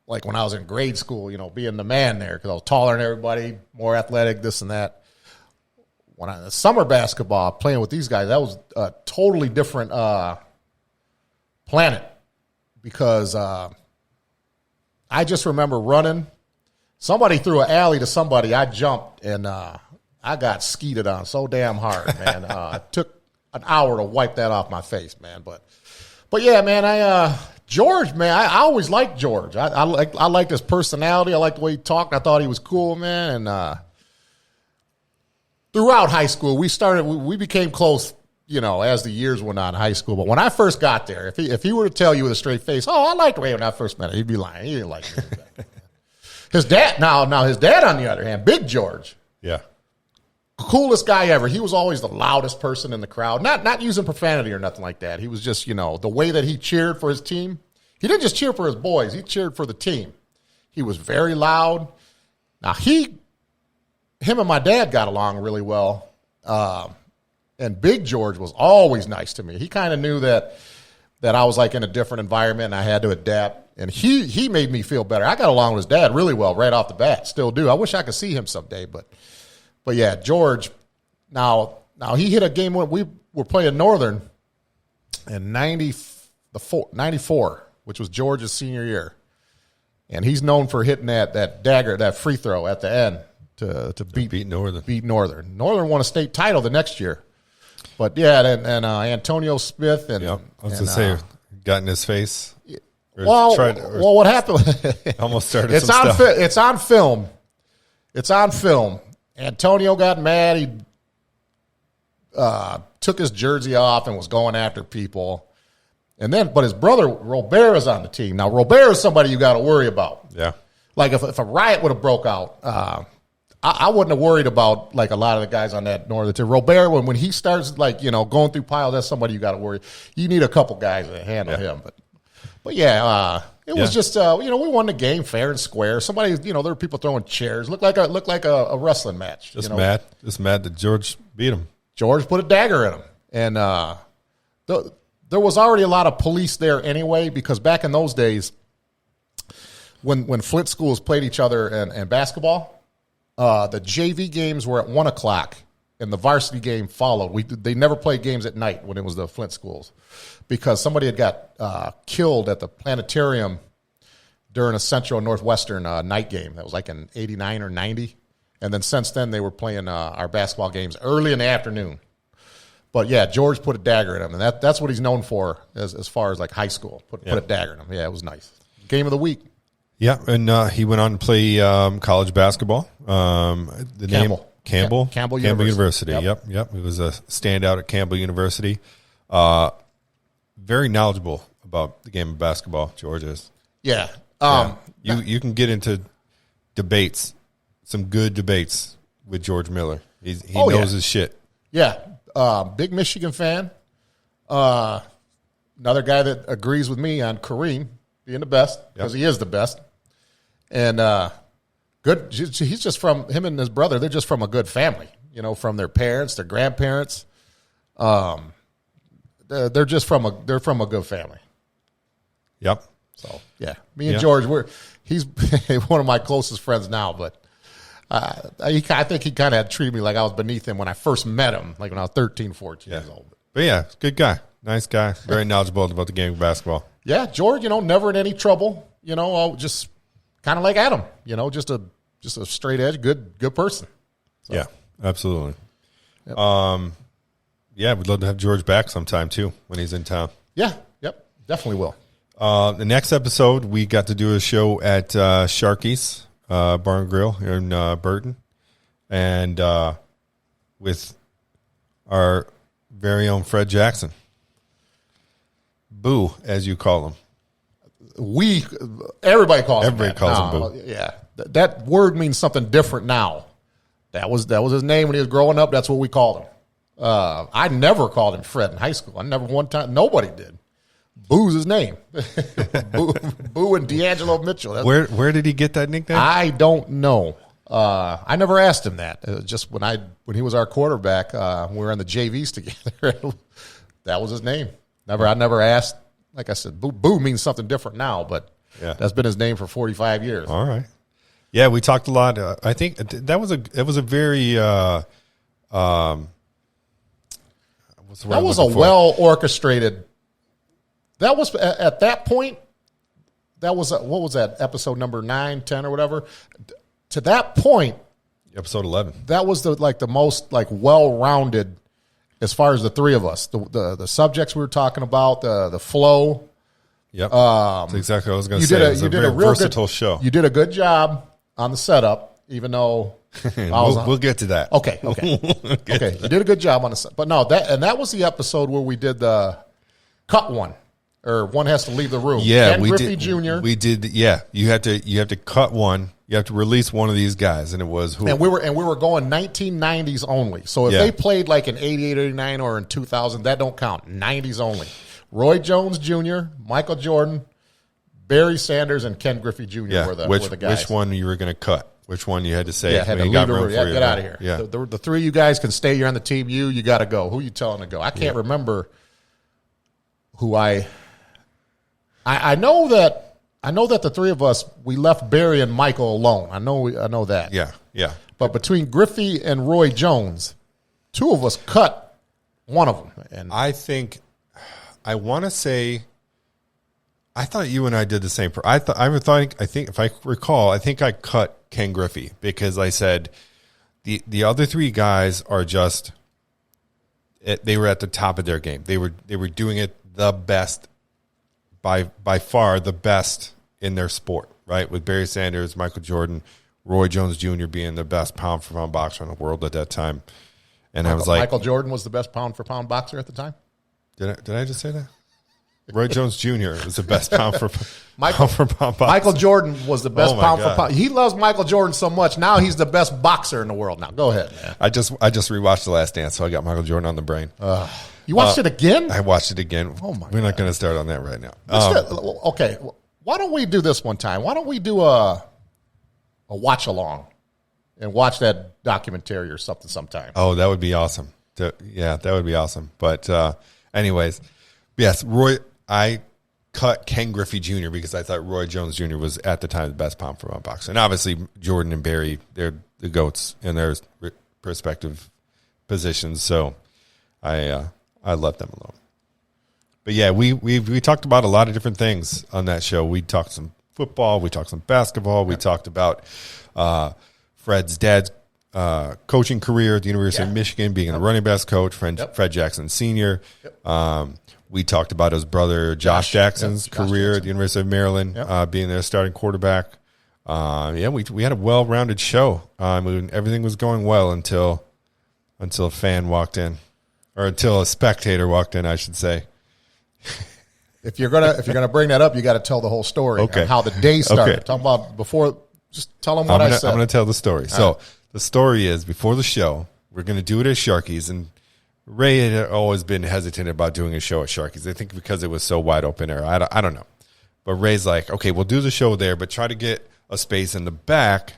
when I was in grade school, being the man there because I was taller than everybody, more athletic, this and that. When I summer basketball, playing with these guys, that was a totally different planet because I just remember running. Somebody threw an alley to somebody. I jumped, and I got skeeted on so damn hard, man. It took an hour to wipe that off my face, man. But yeah, man, George, man, I always liked George. I liked his personality. I liked the way he talked. I thought he was cool, man. And throughout high school, we became close, as the years went on in high school. But when I first got there, if he were to tell you with a straight face, I liked Ray when I first met him, he'd be lying. He didn't like me. His dad, now his dad, on the other hand, Big George. Yeah. Coolest guy ever. He was always the loudest person in the crowd. Not using profanity or nothing like that. He was just, the way that he cheered for his team. He didn't just cheer for his boys. He cheered for the team. He was very loud. Now, him and my dad got along really well. And Big George was always nice to me. He kind of knew that I was like in a different environment and I had to adapt. And he made me feel better. I got along with his dad really well right off the bat. Still do. I wish I could see him someday. But yeah, George, now he hit a game when we were playing Northern in 94, which was George's senior year. And he's known for hitting that dagger, that free throw at the end to beat Northern. Northern won a state title the next year. But yeah, and Antonio Smith and I was going to say, got in his face. Well, what happened? Almost started. It's on film. It's on film. Antonio got mad. He took his jersey off and was going after people. But his brother Robert is on the team. Now Robert is somebody you got to worry about. Yeah. Like if a riot would have broke out, I wouldn't have worried about like a lot of the guys on that Northern team. Robert, when he starts going through piles, that's somebody you got to worry. You need a couple guys to handle him, But yeah, it was just we won the game fair and square. Somebody, there were people throwing chairs. Looked like a wrestling match. Just mad that George beat him. George put a dagger in him, and there was already a lot of police there anyway, because back in those days, when Flint schools played each other in basketball, the JV games were at 1 o'clock, and the varsity game followed. They never played games at night when it was the Flint schools, because somebody had got killed at the planetarium during a Central Northwestern night game. That was like in 89 or 90. And then since then, they were playing our basketball games early in the afternoon. But, yeah, George put a dagger in him, and that's what he's known for as far as, like, high school. Put a dagger in him. Yeah, it was nice. Game of the week. Yeah, and he went on to play college basketball. Campbell University. Yep. He was a standout at Campbell University. Very knowledgeable about the game of basketball, George is. Yeah. You can get into debates, some good debates with George Miller. He knows his shit. Yeah. Big Michigan fan. Another guy that agrees with me on Kareem being the best, because he is the best. And good. He's just from, him and his brother, they're just from a good family, from their parents, their grandparents. They're from a good family. Yep. So, yeah, me and George, he's one of my closest friends now, but I think he kind of had treated me like I was beneath him when I first met him, like when I was 13, 14 years old. But yeah, good guy. Nice guy. Very knowledgeable about the game of basketball. Yeah, George, never in any trouble, just kind of like Adam, just a straight edge, good person. So. Yeah, absolutely. Yep. We'd love to have George back sometime too when he's in town. Yeah, definitely will. The next episode, we got to do a show at Sharky's Bar and Grill here in Burton, and with our very own Fred Jackson. Boo, as you call him. Everybody calls him Boo. Yeah, that word means something different now. That was his name when he was growing up. That's what we called him. I never called him Fred in high school. I never one time. Nobody did. Boo's his name. Boo and D'Angelo Mitchell. Where did he get that nickname? I don't know. I never asked him that. Just when he was our quarterback, we were in the JVs together. That was his name. I never asked. Like I said, Boo means something different now, but that's been his name for 45 years. All right. Yeah, we talked a lot. I think that was a very that was a well orchestrated. That was at that point. That was what was that, episode number 9, 10, or whatever. To that point, episode 11. That was the most well rounded. As far as the three of us, the subjects we were talking about, the flow. Yep. That's exactly what I was going to say. You did a real versatile show. You did a good job on the setup, even though we'll get to that. Okay. Okay. You did a good job on the setup. But no, that was the episode where we did the cut one, or one has to leave the room. Yeah, Ken Griffey Jr. We did. Yeah, you have to cut one. You have to release one of these guys, and it was who? And we were going 1990s only. So if they played like in 88, 89, or in 2000, that don't count. 90s only. Roy Jones Jr., Michael Jordan, Barry Sanders, and Ken Griffey Jr. were the guys. Which one you were going to cut? Which one you had to say? Yeah, had to leave the room. Get out of here. Yeah. The three of you guys can stay. You're on the team. You got to go. Who you telling to go? I can't remember who I know that. I know that the three of us, we left Barry and Michael alone. I know that. Yeah. But between Griffey and Roy Jones, two of us cut one of them. And I think, I want to say, I thought you and I did the same. I think if I recall, I think I cut Ken Griffey because I said the other three guys are just, they were at the top of their game. They were doing it the best. By far the best in their sport, right? With Barry Sanders, Michael Jordan, Roy Jones Jr. being the best pound-for-pound boxer in the world at that time. And I was like... Michael Jordan was the best pound-for-pound boxer at the time? Did I just say that? Roy Jones Jr. was the best pound-for-pound boxer. Michael Jordan was the best pound-for-pound. He loves Michael Jordan so much. Now he's the best boxer in the world. Now, go ahead, man. I just rewatched The Last Dance, so I got Michael Jordan on the brain. You watched it again? I watched it again. Oh my! We're not going to start on that right now. Okay, why don't we do this one time? Why don't we do a watch along and watch that documentary or something sometime? Oh, that would be awesome. That would be awesome. But anyways, Yes, Roy. I cut Ken Griffey Jr. because I thought Roy Jones Jr. was at the time the best pound for pound boxer, and obviously Jordan and Barry, they're the goats in their respective positions. So I let them alone. But yeah, we talked about a lot of different things on that show. We talked some football, we talked some basketball, we talked about Fred's dad's coaching career at the University of Michigan, being a running backs coach, Fred Jackson Sr. We talked about his brother Josh Jackson's career at the University of Maryland, being their starting quarterback. We had a well-rounded show. Everything was going well until a fan walked in, or until a spectator walked in, I should say. If you're gonna bring that up, you got to tell the whole story. Okay. How the day started. Okay. Talk about before. Just tell them what I said. I'm going to tell the story. So the story is, before the show, we're going to do it at Sharky's, and Ray had always been hesitant about doing a show at Sharky's. I think because it was so wide open there. I don't know. But Ray's like, okay, we'll do the show there, but try to get a space in the back,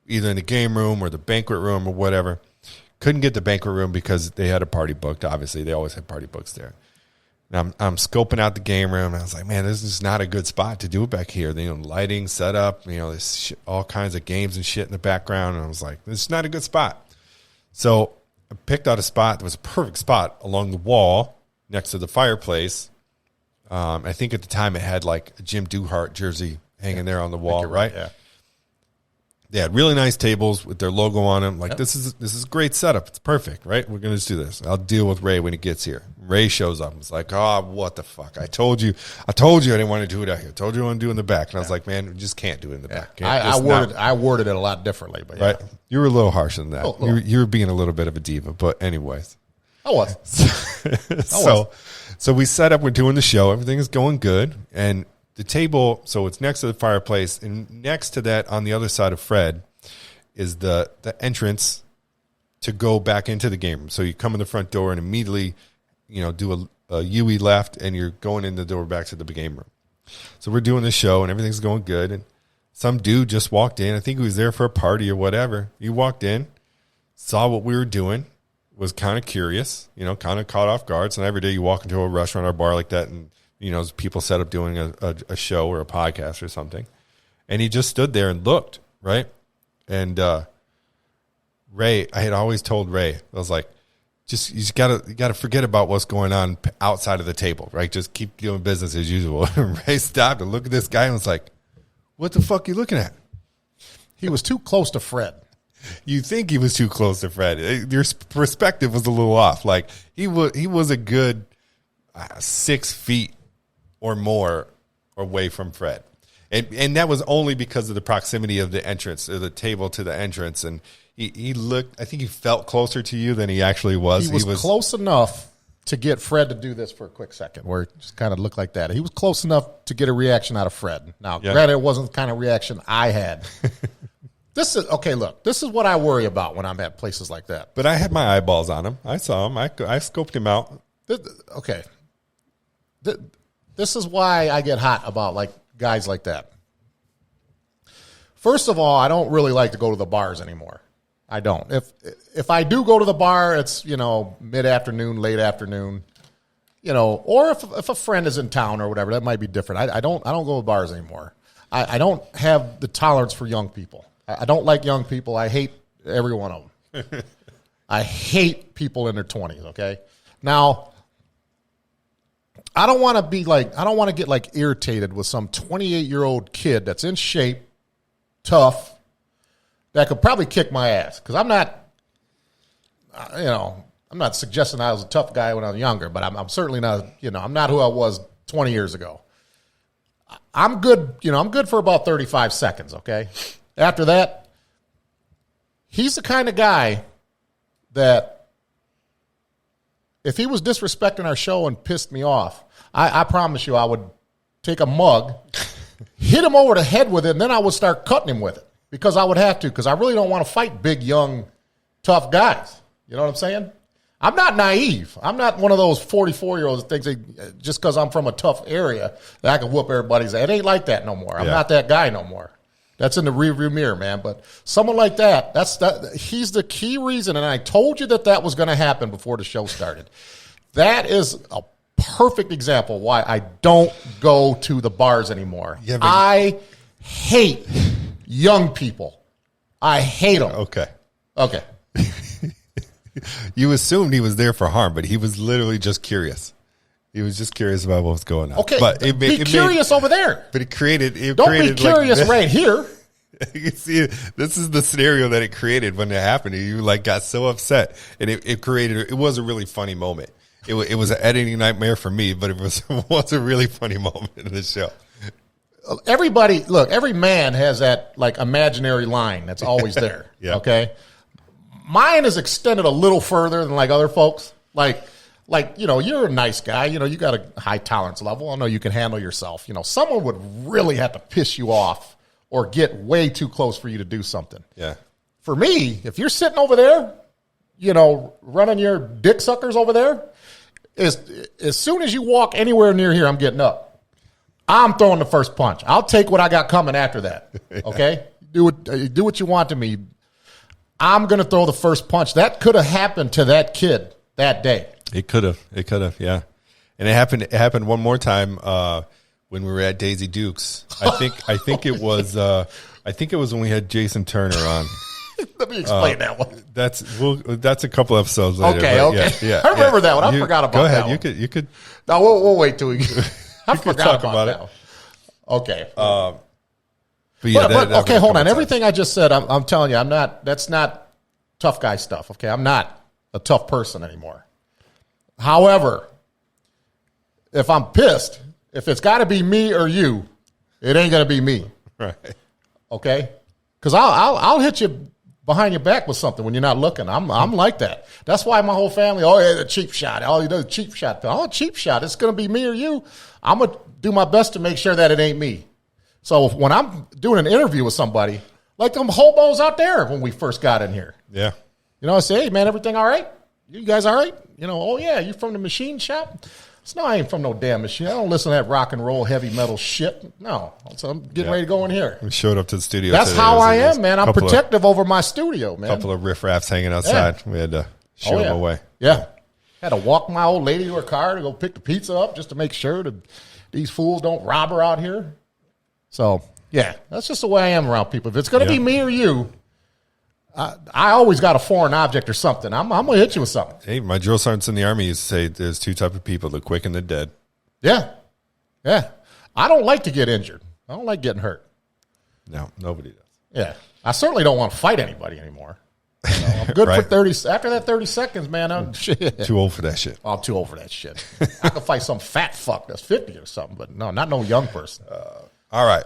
either in the game room or the banquet room or whatever. Couldn't get the banquet room because they had a party booked. Obviously, they always had party books there. And I'm scoping out the game room, and I was like, man, this is not a good spot to do it back here. Lighting, setup, there's all kinds of games and shit in the background. And I was like, this is not a good spot. So I picked out a spot that was a perfect spot along the wall next to the fireplace. I think at the time it had like a Jim Duhart jersey hanging there on the wall, right? Yeah. They had really nice tables with their logo on them. Like, this is a great setup. It's perfect, right? We're going to just do this. I'll deal with Ray when he gets here. Ray shows up. It's like, oh, what the fuck? I told you I didn't want to do it out here. I told you I want to do it in the back. And I was like, man, we just can't do it in the back. I worded it a lot differently. But right? You were a little harsher than that. You were being a little bit of a diva. But anyways. I was. So we set up. We're doing the show. Everything is going good. And the table, so it's next to the fireplace, and next to that, on the other side of Fred, is the entrance to go back into the game room. So you come in the front door and immediately, do a UE left, and you're going in the door back to the game room. So we're doing the show, and everything's going good. And some dude just walked in. I think he was there for a party or whatever. He walked in, saw what we were doing, was kind of curious, kind of caught off guard. So every day you walk into a restaurant or bar like that, and people set up doing a show or a podcast or something. And he just stood there and looked, right? And Ray, I had always told Ray, I was like, you gotta forget about what's going on outside of the table, right? Just keep doing business as usual. And Ray stopped and looked at this guy and was like, what the fuck are you looking at? He was too close to Fred. You think he was too close to Fred. Your perspective was a little off. Like, he was a good 6 feet or more away from Fred. And that was only because of the proximity of the entrance, or the table to the entrance. And he looked, I think he felt closer to you than he actually was. He was close enough to get Fred to do this for a quick second, where it just kind of looked like that. He was close enough to get a reaction out of Fred. Now, granted, it wasn't the kind of reaction I had. This is what I worry about when I'm at places like that. But I had my eyeballs on him. I saw him. I scoped him out. Okay. This is why I get hot about like guys like that. First of all, I don't really like to go to the bars anymore. I don't. If I do go to the bar, it's mid-afternoon, late afternoon, or if a friend is in town or whatever, that might be different. I don't go to bars anymore. I don't have the tolerance for young people. I don't like young people. I hate every one of them. I hate people in their 20s. Okay, now. I don't want to get like irritated with some 28-year-old kid that's in shape, tough, that could probably kick my ass. Because I'm not suggesting I was a tough guy when I was younger, but I'm certainly not, I'm not who I was 20 years ago. I'm good, I'm good for about 35 seconds, okay? After that, he's the kind of guy that if he was disrespecting our show and pissed me off, I promise you I would take a mug, hit him over the head with it, and then I would start cutting him with it because I would have to, because I really don't want to fight big, young, tough guys. You know what I'm saying? I'm not naive. I'm not one of those 44-year-olds that thinks just because I'm from a tough area that I can whoop everybody's ass. It ain't like that no more. I'm not that guy no more. That's in the rearview mirror, man. But someone like that, he's the key reason, and I told you that was going to happen before the show started. That is perfect example why I don't go to the bars anymore. Yeah, but- I hate young people. I hate them. Okay. You assumed he was there for harm, but he was literally just curious. He was just curious about what was going on. Okay, but be curious over there. But it created. Don't be curious right here. You see, this is the scenario that it created when it happened. You like got so upset, and it created. It was a really funny moment. It was an editing nightmare for me, but it was a really funny moment in the show. Everybody, look, every man has that like imaginary line that's always there. Yeah. Okay. Mine is extended a little further than like other folks. Like, you're a nice guy. You got a high tolerance level. I know you can handle yourself. Someone would really have to piss you off or get way too close for you to do something. Yeah. For me, if you're sitting over there, running your dick suckers over there, as soon as you walk anywhere near here, I'm getting up. I'm throwing the first punch. I'll take what I got coming after that. Okay? Do what you want to me. I'm going to throw the first punch. That could have happened to that kid that day. It could have, yeah. And it happened one more time when we were at Daisy Dukes. I think it was when we had Jason Turner on. Let me explain that one. That's a couple episodes later. Okay. Yeah, I remember that one. I forgot about that one. Go ahead. You could. No, we'll wait till we. I forgot talk about that one. Okay. But okay, hold on. Everything I just said, I'm telling you, that's not tough guy stuff. Okay, I'm not a tough person anymore. However, if I'm pissed, if it's got to be me or you, it ain't gonna be me. Right. Okay, because I'll hit you behind your back with something when you're not looking. I'm like that. That's why my whole family, the cheap shot. All you do is cheap shot. Cheap shot. It's gonna be me or you. I'm gonna do my best to make sure that it ain't me. So when I'm doing an interview with somebody, like them hobos out there when we first got in here, Yeah. I say, hey, man, everything all right? You guys all right? Oh, yeah, you from the machine shop? No, I ain't from no damn machine. I don't listen to that rock and roll heavy metal shit. No. So I'm getting ready to go in here. We showed up to the studio. That's today. how I am, man. I'm protective over my studio, man. A couple of riffraffs hanging outside. Yeah. We had to show them away. Yeah. Had to walk my old lady to her car to go pick the pizza up just to make sure that these fools don't rob her out here. So, yeah, that's just the way I am around people. If it's going to be me or you, I always got a foreign object or something. I'm going to hit you with something. Hey, my drill sergeants in the Army used to say there's two types of people, the quick and the dead. Yeah. Yeah. I don't like to get injured. I don't like getting hurt. No, nobody does. Yeah. I certainly don't want to fight anybody anymore. I'm good Right. for 30. After that 30 seconds, man, I'm Too old for that shit. I'm too old for that shit. I could fight some fat fuck that's 50 or something, but no, not no young person. All right.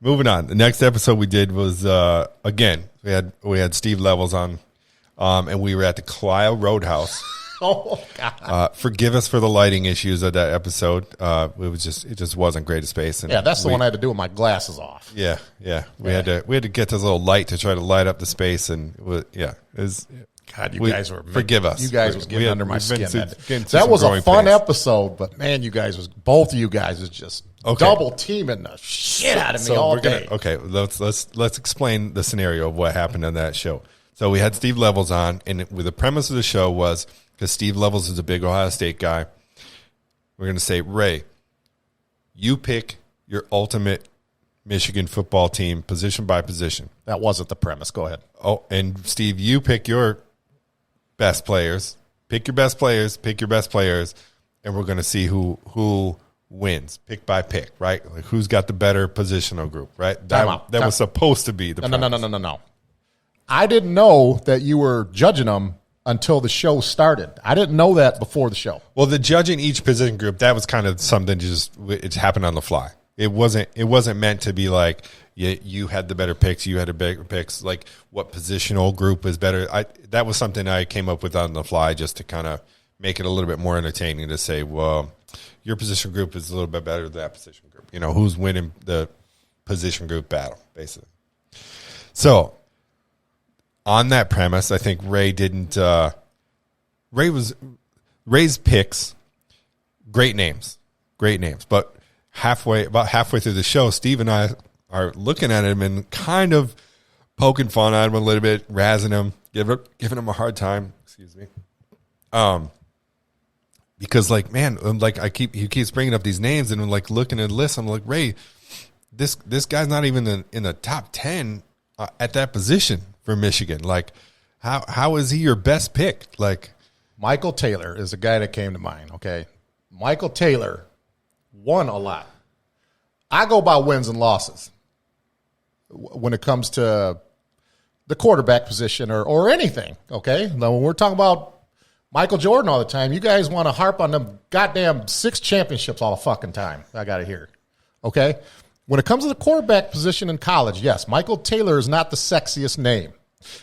Moving on. The next episode we did was again, we had Steve Levels on, and we were at the Clio Roadhouse. Oh God! Forgive us for the lighting issues of that episode. It just wasn't great a space. And yeah, that's the one I had to do with my glasses off. Yeah. We had to get this little light to try to light up the space, and it was. God, you guys were forgive us. You guys was getting under my skin. That was a fun episode, but man, both of you guys was just double teaming the shit out of me all day. Let's explain the scenario of what happened on that show. So we had Steve Levels on, and the premise of the show was, because Steve Levels is a big Ohio State guy, we're going to say, Ray, you pick your ultimate Michigan football team position by position. That wasn't the premise. Go ahead. Oh, and Steve, you pick your best players. Pick your best players. And we're going to see who wins, pick by pick, right? Like who's got the better positional group, right? That was supposed to be the premise. No. I didn't know that you were judging them until the show started. I didn't know that before the show. Well, the judging each position group, that was kind of something it happened on the fly. It wasn't meant to be like you had the better picks, you had the better picks, like what positional group is better. That was something I came up with on the fly just to kind of make it a little bit more entertaining to say, well, your position group is a little bit better than that position group. Who's winning the position group battle, basically. So on that premise, I think Ray didn't. Ray's picks, great names, but about halfway through the show, Steve and I are looking at him and kind of poking fun at him a little bit, razzing him, giving him a hard time. Excuse me. because like, man, like he keeps bringing up these names, and I'm like looking at the list. I'm like, Ray, this guy's not even in the top 10 at that position for Michigan. Like, how is he your best pick? Like, Michael Taylor is the guy that came to mind. Okay, Michael Taylor won a lot. I go by wins and losses when it comes to the quarterback position or anything. Okay, now when we're talking about Michael Jordan all the time, you guys want to harp on them goddamn 6 championships all the fucking time. I got to hear. Okay? When it comes to the quarterback position in college, yes, Michael Taylor is not the sexiest name.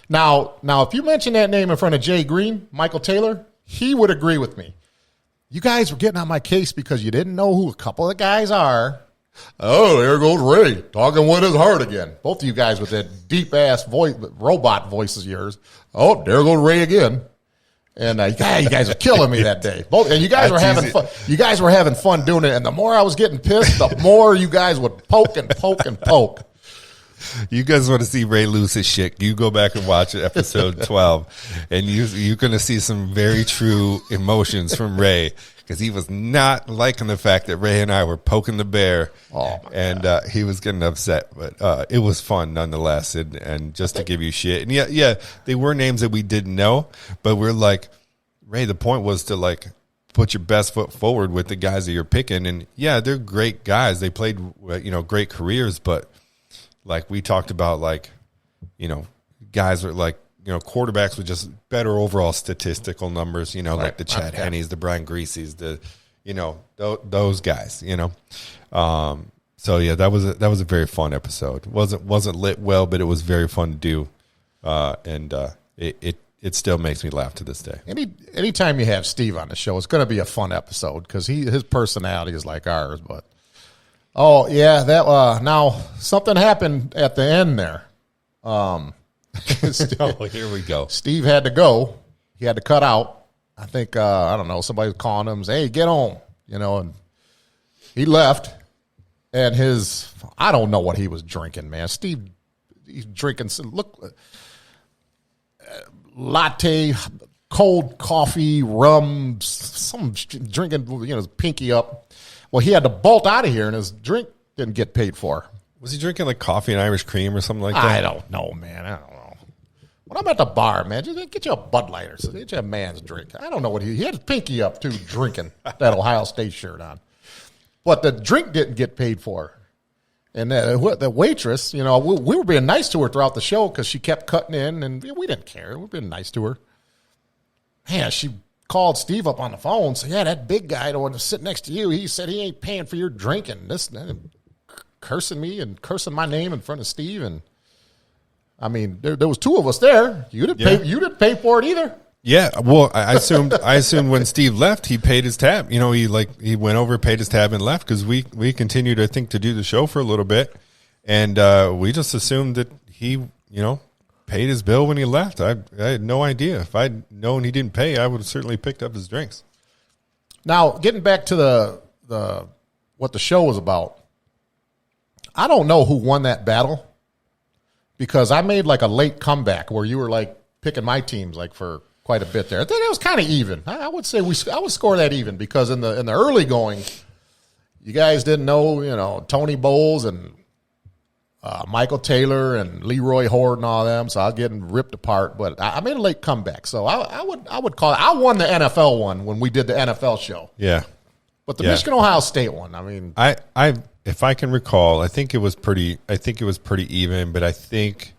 Now, if you mention that name in front of Jay Green, Michael Taylor, he would agree with me. You guys were getting on my case because you didn't know who a couple of guys are. Oh, there goes Ray, talking with his heart again. Both of you guys with that deep-ass voice, robot voices of yours. Oh, there goes Ray again. And you guys are killing me that day. And you guys were having fun. You guys were having fun doing it. And the more I was getting pissed, the more you guys would poke and poke and poke. You guys want to see Ray lose his shit? You go back and watch episode 12, and you're going to see some very true emotions from Ray, because he was not liking the fact that Ray and I were poking the bear, and he was getting upset. But it was fun nonetheless, and just to give you shit. And yeah, they were names that we didn't know, but we're like, Ray, the point was to like put your best foot forward with the guys that you're picking, and yeah, they're great guys. They played great careers, but like we talked about, like, guys are like, quarterbacks with just better overall statistical numbers, right. Like the Chad Henneys, the Brian Greaseys, those guys, So yeah, that was a very fun episode. Wasn't lit well, but it was very fun to do. And it still makes me laugh to this day. Anytime you have Steve on the show, it's going to be a fun episode because his personality is like ours, but oh yeah, that now something happened at the end there. Here we go. Steve had to go. He had to cut out. I think I don't know. Somebody was calling him, saying, "Hey, get home," and he left. And I don't know what he was drinking, man. Steve, he's drinking latte, cold coffee, rum, some drinking, pinky up. Well, he had to bolt out of here, and his drink didn't get paid for. Was he drinking like coffee and Irish cream or something like that? I don't know, man. I don't know. When I'm at the bar, man, just get you a Bud Light or something. Get you a man's drink. I don't know what he had his pinky up, too, drinking that Ohio State shirt on. But the drink didn't get paid for. And the waitress, we were being nice to her throughout the show because she kept cutting in, and we didn't care. We were being nice to her. Man, she called Steve up on the phone and said, yeah, that big guy, the one that's sitting next to you, he said he ain't paying for your drinking. Cursing me and cursing my name in front of Steve. And, I mean, there was 2 of us there. You didn't pay for it either. Yeah, well, I assumed when Steve left, he paid his tab. He went over, paid his tab, and left because we continued, I think, to do the show for a little bit, and we just assumed that he, paid his bill when he left. I had no idea. If I'd known he didn't pay, I would have certainly picked up his drinks. Now, getting back to the what the show was about, I don't know who won that battle because I made like a late comeback where you were like picking my teams like for quite a bit there. I think it was kind of even. I would say I would score that even because in the early going, you guys didn't know, Tony Bowles and Michael Taylor and Leroy Horde and all them, so I was getting ripped apart. But I made a late comeback, so I would call it. I won the NFL one when we did the NFL show. Yeah, but the Michigan Ohio State one, I mean, I if I can recall, I think it was pretty even. But I think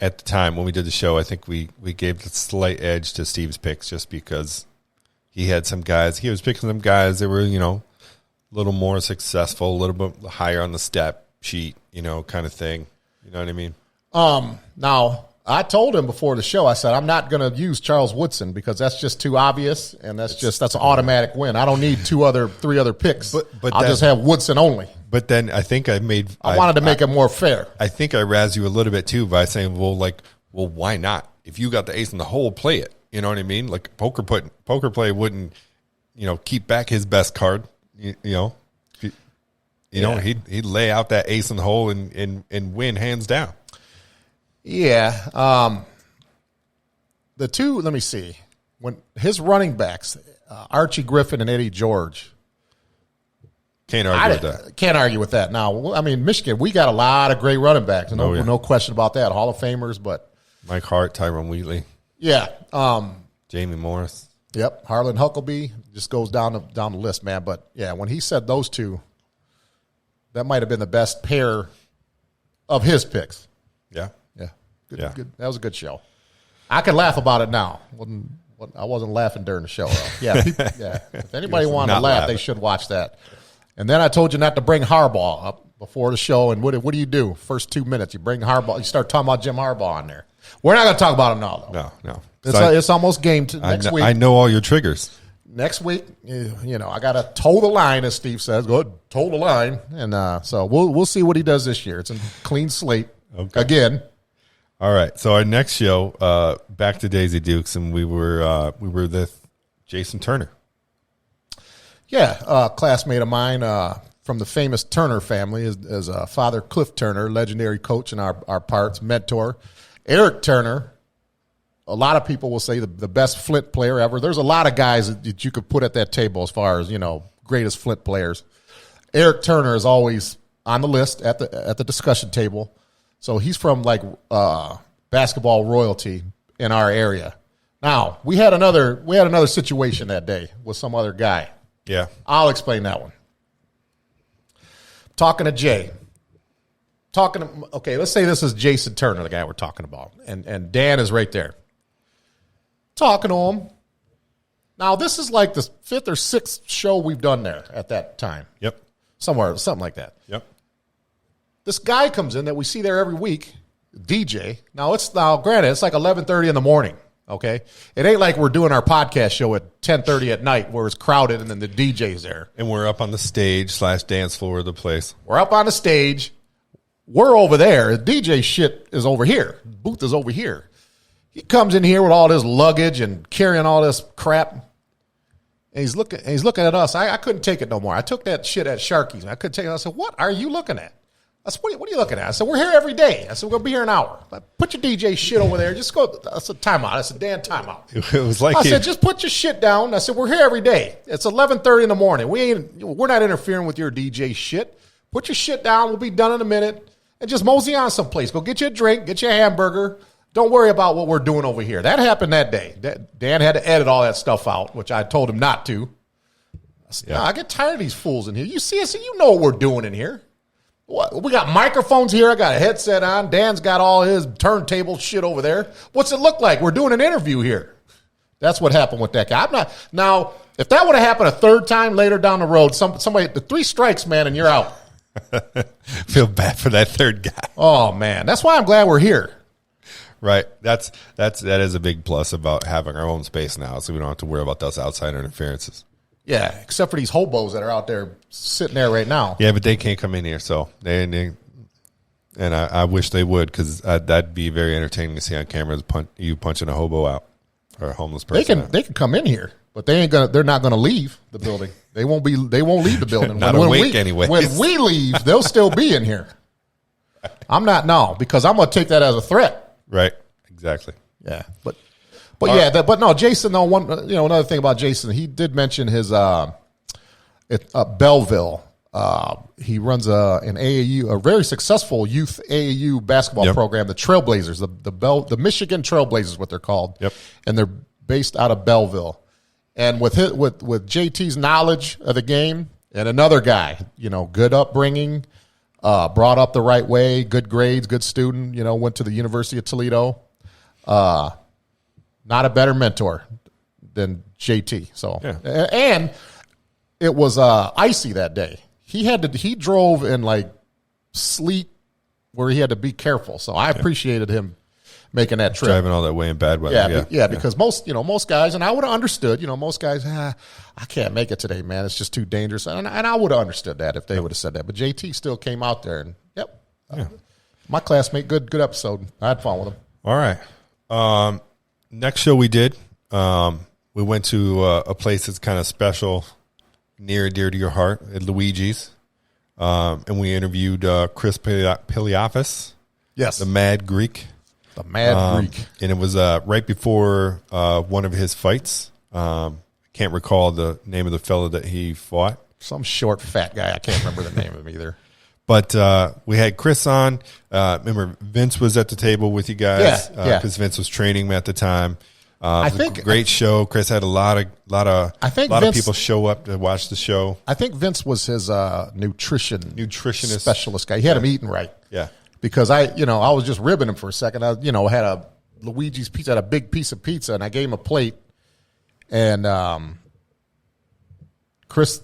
at the time when we did the show, I think we gave the slight edge to Steve's picks just because he had some guys. He was picking some guys that were, a little more successful, a little bit higher on the stat sheet, kind of thing. You know what I mean? Now, I told him before the show, I said, I'm not going to use Charles Woodson because that's just too obvious, and that's an automatic win. I don't need 3 other picks. But I'll just have Woodson only. But then I think I wanted to make it more fair. I think I razzed you a little bit too by saying, well, why not? If you got the ace in the hole, play it. You know what I mean? Like poker play wouldn't, keep back his best card. He'd lay out that ace in the hole and win hands down. Yeah. The 2, let me see. When his running backs, Archie Griffin and Eddie George. Can't argue with that. Can't argue with that. Now, I mean, Michigan, we got a lot of great running backs. No question about that. Hall of Famers, but Mike Hart, Tyrone Wheatley. Yeah. Jamie Morris. Yep. Harlan Huckabee just goes down the list, man. But, yeah, when he said those two, that might have been the best pair of his picks. Yeah. Yeah. Good. That was a good show. I can laugh about it now. I wasn't laughing during the show. Yeah. If anybody wanted to laugh, they should watch that. And then I told you not to bring Harbaugh up before the show. And what do you do? First 2 minutes, you bring Harbaugh. You start talking about Jim Harbaugh on there. We're not going to talk about him now, though. No. It's almost game next week. I know all your triggers. Next week, I got to toe the line, as Steve says. Go ahead, toe the line. And so we'll see what he does this year. It's a clean slate again. All right. So our next show, back to Daisy Dukes, and we were with Jason Turner. Yeah, classmate of mine from the famous Turner family is Father Cliff Turner, legendary coach in our parts, mentor. Eric Turner, a lot of people will say the best Flint player ever. There's a lot of guys that you could put at that table as far as, greatest Flint players. Eric Turner is always on the list at the discussion table. So he's from basketball royalty in our area. Now, we had another situation that day with some other guy. Yeah. I'll explain that one. Talking to Jay. Okay, let's say this is Jason Turner, the guy we're talking about. And Dan is right there. Talking to him. Now, this is like the 5th or 6th show we've done there at that time. Yep. Something like that. Yep. This guy comes in that we see there every week, DJ. Now, granted, it's like 11:30 in the morning. Okay, it ain't like we're doing our podcast show at 10:30 at night where it's crowded and then the DJ's there. And we're up on the stage / dance floor of the place. We're up on the stage. We're over there. The DJ shit is over here. Booth is over here. He comes in here with all this luggage and carrying all this crap. And he's looking at us. I couldn't take it no more. I took that shit at Sharky's. I couldn't take it. I said, "What are you looking at?" I said, what are you looking at? I said, "We're here every day." I said, "We're going to be here an hour. Put your DJ shit over there. Just go." I said, "Timeout." I said, "Dan, timeout." It was like I said, "Just put your shit down." I said, "We're here every day. It's 11:30 in the morning. We're not interfering with your DJ shit. Put your shit down. We'll be done in a minute. And just mosey on someplace. Go get you a drink. Get you a hamburger. Don't worry about what we're doing over here." That happened that day. Dan had to edit all that stuff out, which I told him not to. I said, "I get tired of these fools in here. You see us, you know what we're doing in here. What? We got microphones here. I got a headset on. Dan's got all his turntable shit over there. What's it look like? We're doing an interview here." That's what happened with that guy. Now, if that would have happened a third time later down the road, somebody, the 3 strikes, man, and you're out. Feel bad for that third guy. Oh, man. That's why I'm glad we're here. Right. That is a big plus about having our own space now, so we don't have to worry about those outside interferences. Yeah, except for these hobos that are out there sitting there right now. Yeah, but they can't come in here, so and I wish they would, because that'd be very entertaining to see on camera, you punching a hobo out or a homeless person. They can come in here, but they're not gonna leave the building. They won't leave the building. Not awake anyway. When we leave, they'll still be in here. I'm not now, because I'm gonna take that as a threat. Right. Exactly. Yeah, but but no, Jason. Though another thing about Jason, he did mention his Belleville. He runs an AAU, a very successful youth AAU basketball program, the Trailblazers, the Michigan Trailblazers, what they're called. Yep. And they're based out of Belleville. And with JT's knowledge of the game, and another guy, good upbringing, brought up the right way, good grades, good student, went to the University of Toledo. Not a better mentor than JT. So, and it was icy that day. He drove in like sleet where he had to be careful. So I appreciated him making that trip. Driving all that way in bad weather. Yeah, because most guys, and I would have understood, most guys, I can't make it today, man. It's just too dangerous. And I would have understood that if they would have said that. But JT still came out there, and my classmate, good episode. I had fun with him. All right. Next show we did, we went to a place that's kind of special, near and dear to your heart, at Luigi's. And we interviewed Chris Piliafis. Yes. The Mad Greek. The Mad Greek. And it was right before one of his fights Can't recall the name of the fellow that he fought. Some short, fat guy. I can't remember the name of him either. But we had Chris on. Remember, Vince was at the table with you guys because Vince was training me at the time. I it was think a great show. Chris had a lot of people show up to watch the show. I think Vince was his nutritionist specialist guy. He had him eating right. Yeah, because I was just ribbing him for a second. I had a Luigi's Pizza, had a big piece of pizza, and I gave him a plate, and Chris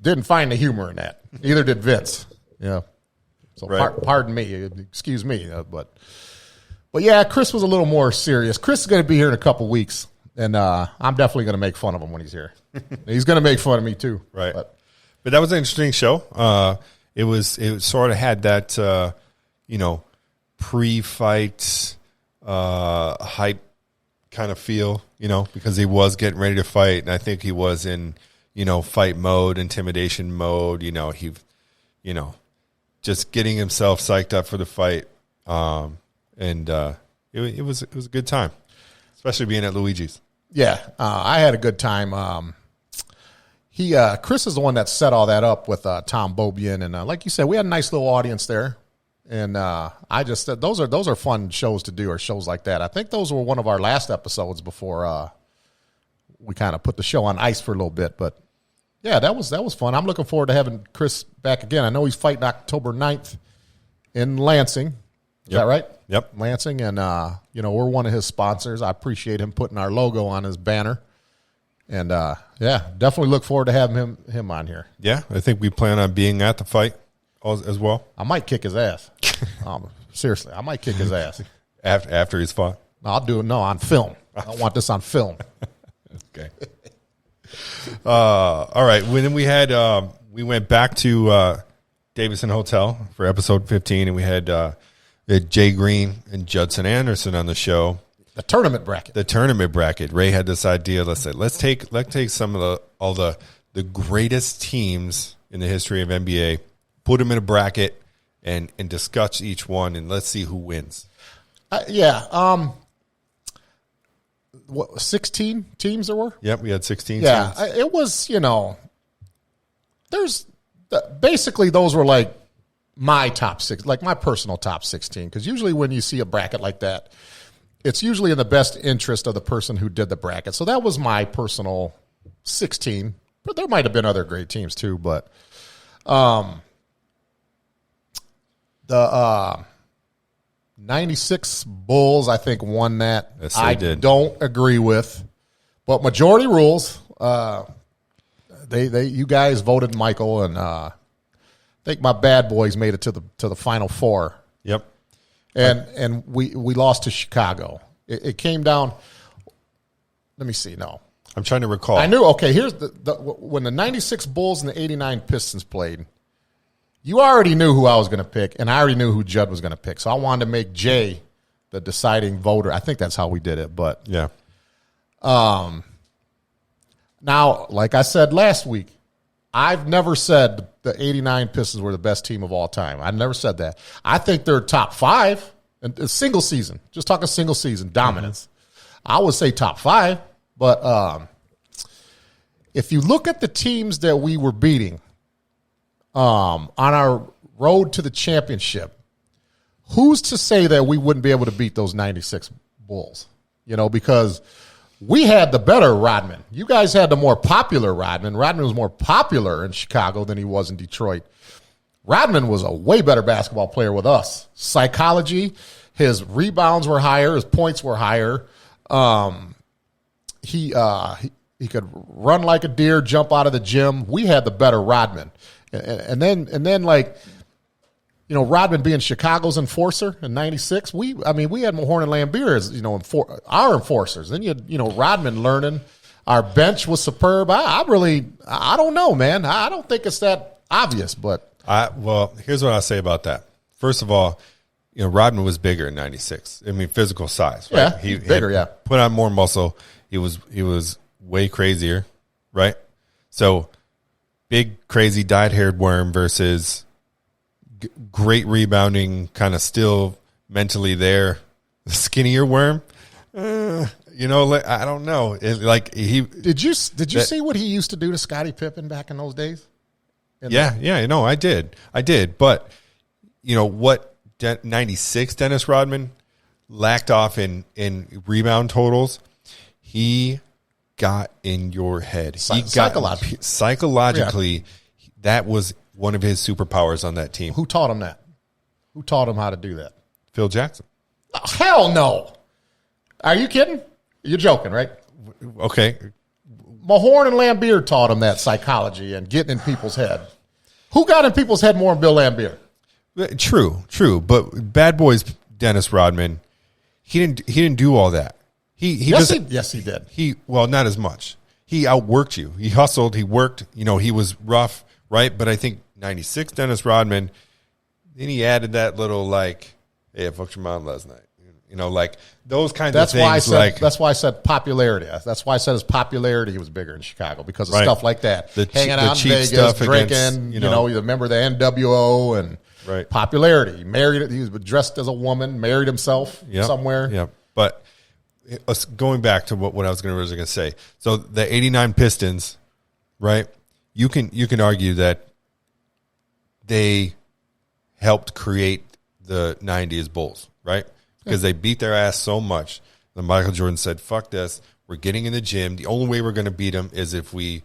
didn't find the humor in that. Neither did Vince. Yeah. So pardon me, excuse me, but yeah, Chris was a little more serious. Chris is going to be here in a couple weeks, and I'm definitely going to make fun of him when he's here. He's going to make fun of me too. Right. But that was an interesting show. It sort of had that pre-fight hype kind of feel, because he was getting ready to fight, and I think he was in fight mode, intimidation mode. He just getting himself psyched up for the fight. And it was a good time, especially being at Luigi's. Yeah, I had a good time. Chris is the one that set all that up with Tom Bobian, and like you said, we had a nice little audience there. And I just said those are fun shows to do, or shows like that. I think those were one of our last episodes before we kind of put the show on ice for a little bit. But yeah, that was fun. I'm looking forward to having Chris back again. I know he's fighting October 9th in Lansing. Is that right? Yep. Lansing, and we're one of his sponsors. I appreciate him putting our logo on his banner, and definitely look forward to having him on here. Yeah, I think we plan on being at the fight as well. I might kick his ass. Seriously, I might kick his ass after he's fought. I'll do it. No, on film. I want this on film. Okay. All right. Then we had we went back to Davison Hotel for episode 15, and we had Jay Green and Judson Anderson on the show. The tournament bracket. Ray had this idea. Let's take some of all the greatest teams in the history of NBA, put them in a bracket, and discuss each one, and let's see who wins. 16 teams there were? Yep, we had 16 teams. Yeah, it was, basically those were like my top six, like my personal top 16, because usually when you see a bracket like that, it's usually in the best interest of the person who did the bracket. So that was my personal 16, but there might have been other great teams too, but the 96 Bulls, I think, won that. Yes, I did. Don't agree with, but majority rules. You guys voted Michael, and I think my bad boys made it to the Final Four. Yep. And we lost to Chicago. It came down. Let me see. No, I'm trying to recall. I knew. Okay, here's when the 96 Bulls and the 89 Pistons played. You already knew who I was going to pick, and I already knew who Judd was going to pick. So I wanted to make Jay the deciding voter. I think that's how we did it. But yeah. Now, like I said last week, I've never said the 89 Pistons were the best team of all time. I never said that. I think they're top five in a single season. Just talking single season dominance. Mm-hmm. I would say top five. But if you look at the teams that we were beating on our road to the championship, who's to say that we wouldn't be able to beat those 96 Bulls? Because we had the better Rodman. You guys had the more popular Rodman. Rodman was more popular in Chicago than he was in Detroit. Rodman was a way better basketball player with us. Psychology, his rebounds were higher, his points were higher. He could run like a deer, jump out of the gym. We had the better Rodman. And then Rodman being Chicago's enforcer in '96, we had Mahorn and Lambeer as our enforcers. Then you Rodman learning. Our bench was superb. I don't know, man. I don't think it's that obvious, but here's what I'll say about that. First of all, Rodman was bigger in '96. Physical size. Right? Yeah, he bigger. Yeah, put on more muscle. He was way crazier, right? So big, crazy, dyed-haired worm versus great rebounding, kind of still mentally there, skinnier worm. I don't know. Did you see what he used to do to Scottie Pippen back in those days? I did. But what 96 Dennis Rodman lacked off in rebound totals, he got in your head. Psychologically, that was one of his superpowers on that team. Who taught him that? Who taught him how to do that? Phil Jackson. Oh, hell no. Are you kidding? You're joking, right? Okay. Mahorn and Lambier taught him that psychology and getting in people's head. Who got in people's head more than Bill Lambier? True. But Bad Boys Dennis Rodman, he didn't do all that. Yes, he did. Not as much. He outworked you. He hustled. He worked. He was rough, right? But I think 96 Dennis Rodman, then he added that little hey, I fucked your mom last night. Those kinds of things. That's why I said popularity. That's why I said his popularity was bigger in Chicago because of stuff like that. Hanging out in Vegas, drinking. He's a member of the NWO and popularity. He married. He was dressed as a woman. Married himself somewhere. Yeah, but going back to what I was going to say. So the '89 Pistons, right? You can argue that they helped create the '90s Bulls, right? Because they beat their ass so much that Michael Jordan said, fuck this. We're getting in the gym. The only way we're going to beat them is if we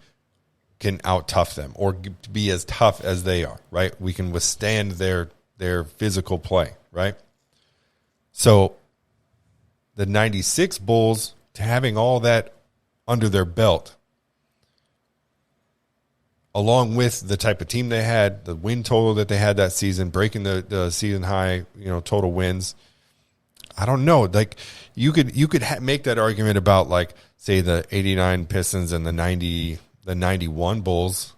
can out-tough them or be as tough as they are, right? We can withstand their physical play, right? So the 96 Bulls, to having all that under their belt, along with the type of team they had, the win total that they had that season, breaking the season high, total wins, I don't know. You could make that argument about say the '89 Pistons and the 91 Bulls,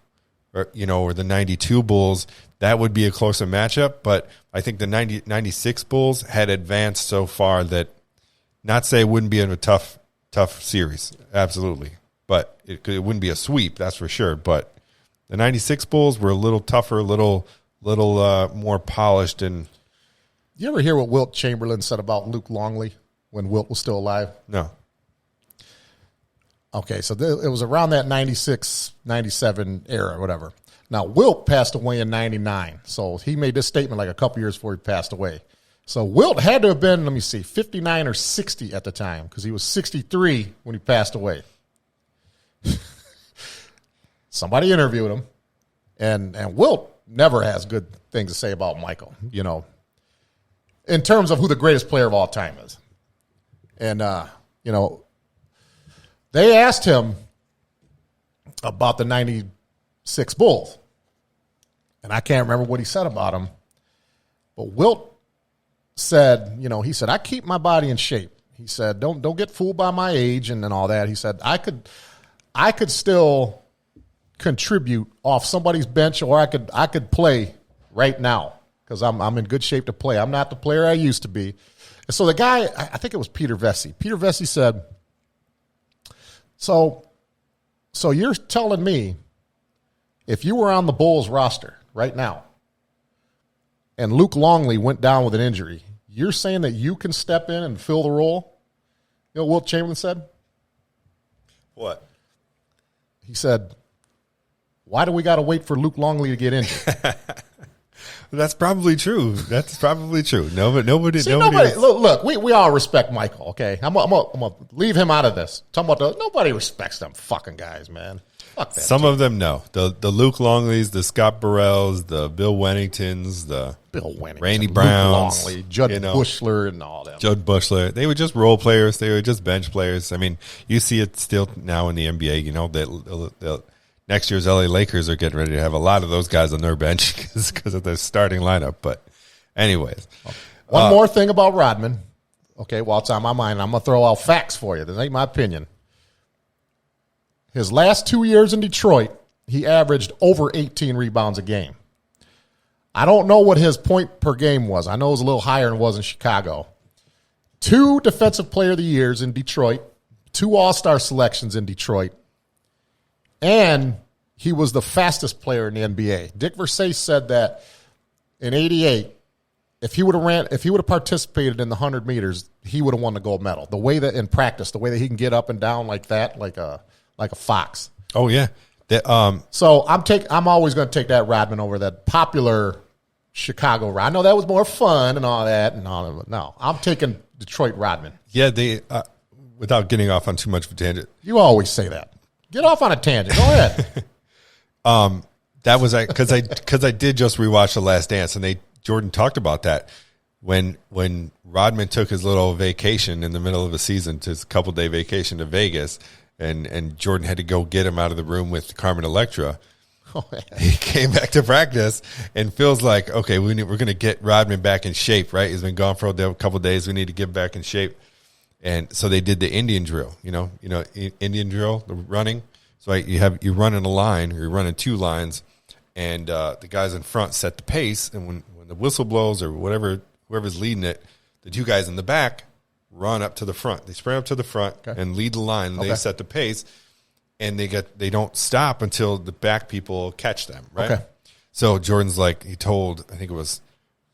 or the 92 Bulls. That would be a closer matchup. But I think the 96 Bulls had advanced so far that, not say it wouldn't be in a tough series, absolutely, but it wouldn't be a sweep, that's for sure. But the 96 Bulls were a little tougher, a little more polished. And you ever hear what Wilt Chamberlain said about Luke Longley when Wilt was still alive? No. Okay, so it was around that 96, 97 era, whatever. Now, Wilt passed away in 99, so he made this statement a couple years before he passed away. So Wilt had to have been, 59 or 60 at the time, because he was 63 when he passed away. Somebody interviewed him, and Wilt never has good things to say about Michael, in terms of who the greatest player of all time is. And, they asked him about the 96 Bulls. And I can't remember what he said about them. But Wilt said, he said, I keep my body in shape. He said, don't get fooled by my age and all that. He said, I could still contribute off somebody's bench, or I could play right now because I'm in good shape to play. I'm not the player I used to be. And so the guy, I think it was Peter Vesey. Peter Vesey said, So you're telling me if you were on the Bulls roster right now and Luke Longley went down with an injury, you're saying that you can step in and fill the role? You know what Wilt Chamberlain said? What? He said, why do we got to wait for Luke Longley to get injured? That's probably true. No, but nobody. Look, we all respect Michael. Okay, I'm gonna leave him out of this. Nobody respects them fucking guys, man. Fuck that. Some of them know the Luke Longleys, the Scott Burrells, the Bill Wenningtons, the Randy Browns, Longley, Judd Bushler, and all that. Judd Bushler. They were just role players. They were just bench players. You see it still now in the NBA. Next year's LA Lakers are getting ready to have a lot of those guys on their bench because of their starting lineup. But anyways. One more thing about Rodman. Okay, while it's on my mind, I'm going to throw out facts for you. This ain't my opinion. His last 2 years in Detroit, he averaged over 18 rebounds a game. I don't know what his point per game was. I know it was a little higher than it was in Chicago. 2 Defensive Player of the Years in Detroit. 2 All-Star selections in Detroit. And he was the fastest player in the NBA. Dick Versace said that in '88, if he would have participated in the 100 meters, he would have won the gold medal. The way that in practice, the way that he can get up and down like that, like a fox. Oh yeah. So I'm always going to take that Rodman over that popular Chicago Rodman. I know that was more fun and all that No, I'm taking Detroit Rodman. Yeah, they without getting off on too much of a tangent. You always say that. Get off on a tangent. Go ahead. That was because I did just rewatch The Last Dance, and Jordan talked about that when Rodman took his little vacation in the middle of a season, to his couple-day vacation to Vegas, and Jordan had to go get him out of the room with Carmen Electra. Oh, he came back to practice and feels like, okay, we're going to get Rodman back in shape, right? He's been gone for a couple of days. We need to get back in shape. And so they did the Indian drill, Indian drill, the running. So you run in a line, or you're running two lines, and the guys in front set the pace. And when the whistle blows or whoever's leading it, the two guys in the back run up to the front. They sprint up to the front and lead the line. And they set the pace, and they don't stop until the back people catch them, right? Okay. So Jordan's like, he told, I think it was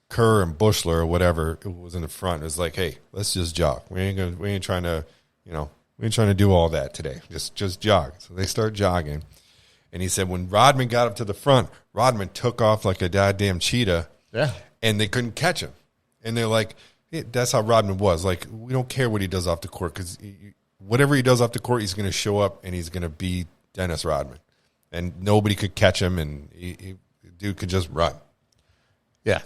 Kerr and Bushler or whatever it was in the front. It was like, hey, let's just jog. We ain't trying to do all that today. Just jog. So they start jogging. And he said when Rodman got up to the front, Rodman took off like a goddamn cheetah. Yeah. And they couldn't catch him. And they're like, that's how Rodman was. Like, we don't care what he does off the court, because whatever he does off the court, he's going to show up and he's going to be Dennis Rodman. And nobody could catch him, and the dude could just run. Yeah.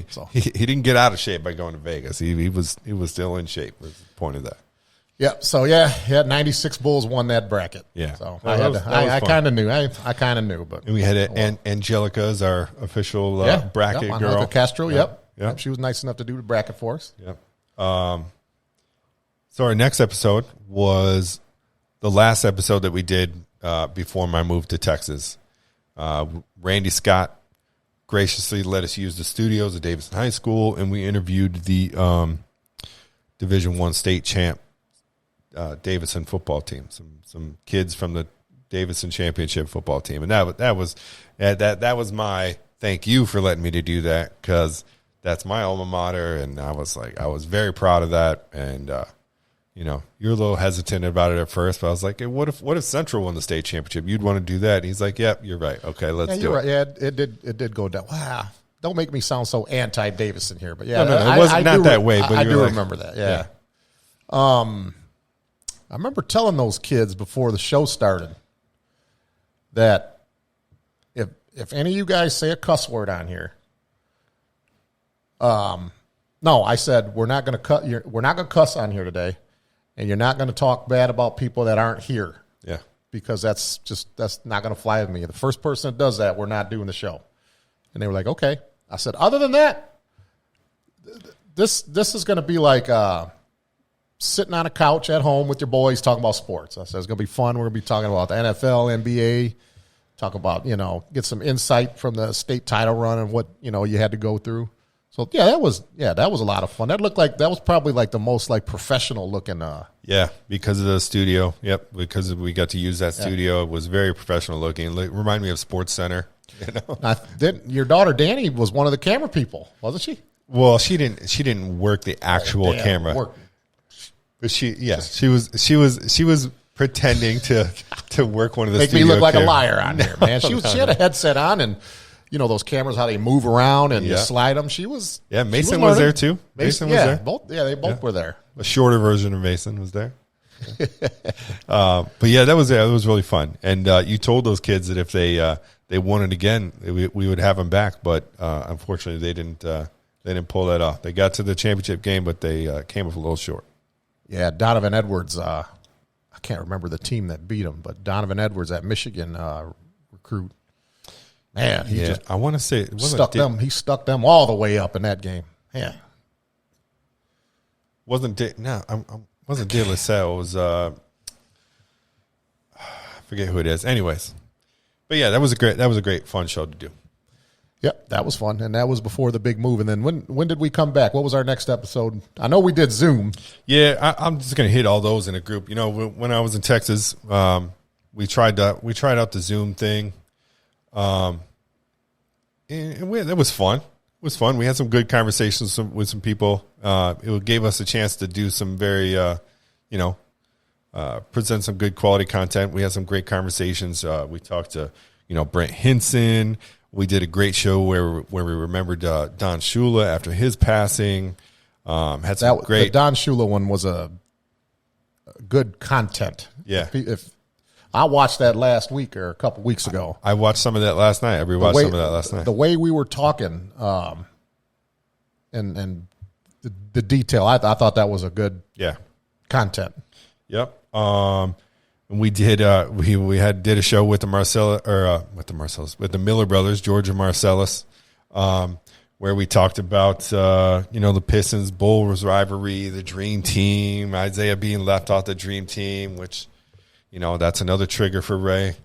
So he didn't get out of shape by going to Vegas. He was still in shape, was the point of that. Yep. So yeah, 96 Bulls won that bracket. Yeah. So I kind of knew. I kind of knew, but and we had Angelica as our official bracket girl. Angelica Castro. Yep. She was nice enough to do the bracket for us. Yep. So our next episode was the last episode that we did before my move to Texas. Randy Scott graciously let us use the studios at Davidson High School, and we interviewed the Division I state champ Davidson football team, some kids from the Davidson championship football team, and that was my thank you for letting me to do that, because that's my alma mater, and I was very proud of that. And you're a little hesitant about it at first, but I was like, hey, what if Central won the state championship? You'd want to do that? And he's like, yep, you're right. Okay, let's do it. Right. Yeah, it did go down. Wow. Don't make me sound so anti-Davidson here, but no, it wasn't that way. But I do remember that. Yeah. I remember telling those kids before the show started that if any of you guys say a cuss word on here, no, I said we're not going to cuss on here today, and you're not going to talk bad about people that aren't here. Yeah, because that's not going to fly with me. The first person that does that, we're not doing the show. And they were like, okay. I said, other than that, this is going to be like sitting on a couch at home with your boys talking about sports. I said, it's going to be fun. We're going to be talking about the NFL, NBA, talk about, get some insight from the state title run and what, you had to go through. So, that was a lot of fun. That was probably like the most like professional looking. Yeah, because of the studio. Yep, because we got to use that studio. It was very professional looking. It reminded me of Sports Center. Your daughter Danny was one of the camera people, wasn't she? Well, she didn't work the actual camera. But she was pretending to work one of the make me look like a liar on there, man. She had a headset on, and those cameras, how they move around and you slide them. She was Mason was there too. Mason was there. They both were there. A shorter version of Mason was there. But that was really fun. And you told those kids that if they won it again, we would have them back. But unfortunately, they didn't pull that off. They got to the championship game, but they came up a little short. Yeah, Donovan Edwards. I can't remember the team that beat him, but Donovan Edwards, that Michigan recruit. Man, I want to say it wasn't them. He stuck them all the way up in that game. Yeah, wasn't De La Salle. It was I forget who it is. Anyways, but that was a great fun show to do. Yep, that was fun, and that was before the big move. And then when did we come back? What was our next episode? I know we did Zoom. Yeah, I'm just going to hit all those in a group. When I was in Texas, we tried out the Zoom thing, and it was fun. It was fun. We had some good conversations with some people. It gave us a chance to do some very, present some good quality content. We had some great conversations. We talked to, Brent Hinson. We did a great show where we remembered Don Shula after his passing. Had some great. The Don Shula one was a good content. Yeah. If I watched that last week or a couple weeks ago. I watched some of that last night. I rewatched some of that last night. The way we were talking, and the detail, I thought that was a good content. Yep. And we did did a show with the Miller brothers, George and Marcellus, where we talked about the Pistons Bulls rivalry, the Dream Team, Isaiah being left off the Dream Team, which that's another trigger for Ray.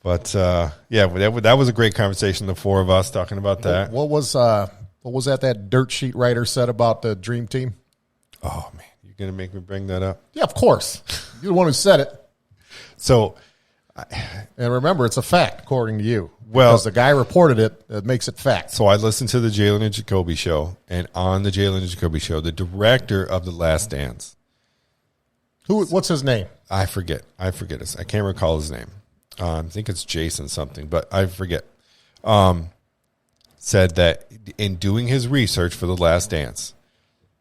But that was a great conversation. The four of us talking about that. What was that dirt sheet writer said about the Dream Team? Oh man, you're gonna make me bring that up? Yeah, of course. You're the one who said it. So, and remember, it's a fact according to you. Well, because the guy reported it, it makes it fact. So I listened to the Jalen and Jacoby show, and on the Jalen and Jacoby show, the director of The Last Dance. What's his name? I forget. I can't recall his name. I think it's Jason something, but I forget. Said that in doing his research for The Last Dance,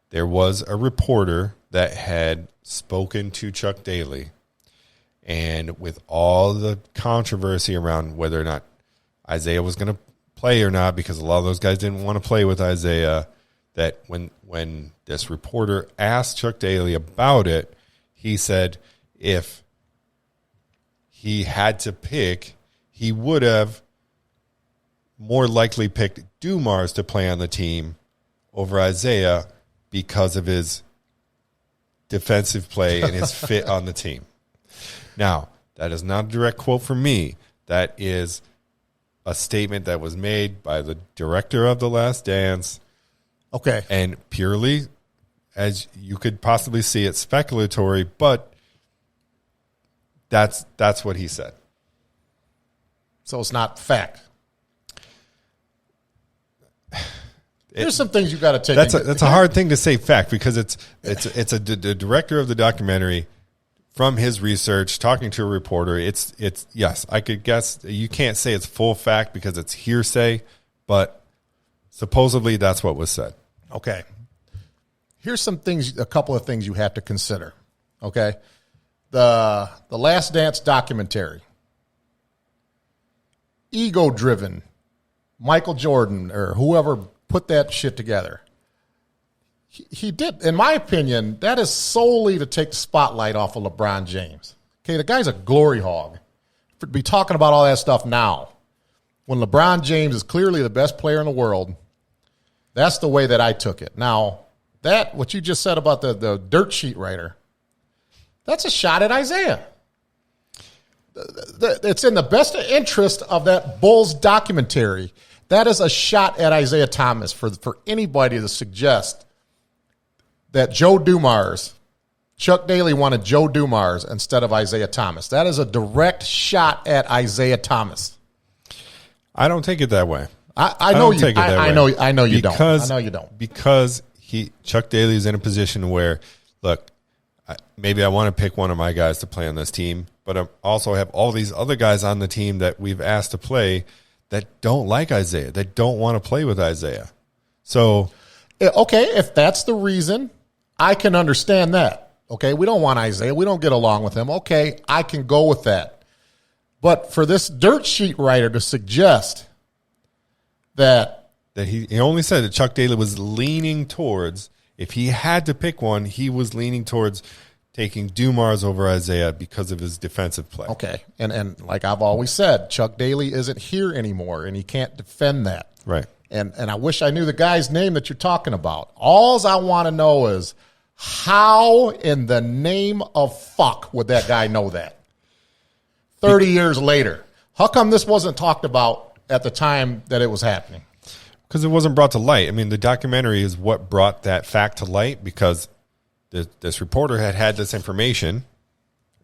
there was a reporter that had spoken to Chuck Daly, and with all the controversy around whether or not Isaiah was going to play or not, because a lot of those guys didn't want to play with Isaiah, that when this reporter asked Chuck Daly about it, he said if he had to pick, he would have more likely picked Dumars to play on the team over Isaiah because of his defensive play and his fit on the team. Now, that is not a direct quote from me. That is a statement that was made by the director of The Last Dance. Okay. And purely, as you could possibly see it, speculatory, but that's what he said. So it's not fact. There's some things you got to take. That's a hard thing to say fact, because it's the director of the documentary from his research talking to a reporter. It's yes, I could guess. You can't say it's full fact because it's hearsay, but supposedly that's what was said. Okay. Here's a couple of things you have to consider. Okay. The Last Dance documentary. Ego-driven. Michael Jordan or whoever put that shit together. He did, in my opinion, that is solely to take the spotlight off of LeBron James. Okay, the guy's a glory hog. To be talking about all that stuff now, when LeBron James is clearly the best player in the world, that's the way that I took it. Now, what you just said about the dirt sheet writer, that's a shot at Isaiah. It's in the best interest of that Bulls documentary. That is a shot at Isaiah Thomas for anybody to suggest that Joe Dumars, Chuck Daly wanted Joe Dumars instead of Isaiah Thomas. That is a direct shot at Isaiah Thomas. I don't take it that way. I know you. I know you don't. I know you don't. Because Chuck Daly is in a position where, look, maybe I want to pick one of my guys to play on this team, but I also have all these other guys on the team that we've asked to play that don't like Isaiah, that don't want to play with Isaiah. So, okay, if that's the reason, I can understand that. Okay, we don't want Isaiah. We don't get along with him. Okay, I can go with that. But for this dirt sheet writer to suggest that he only said that Chuck Daly was leaning towards, if he had to pick one, he was leaning towards taking Dumars over Isaiah because of his defensive play. Okay, and like I've always said, Chuck Daly isn't here anymore, and he can't defend that. Right. And I wish I knew the guy's name that you're talking about. All I want to know is how in the name of fuck would that guy know that? 30 years later. How come this wasn't talked about at the time that it was happening? Because it wasn't brought to light. I mean, the documentary is what brought that fact to light, because this reporter had this information.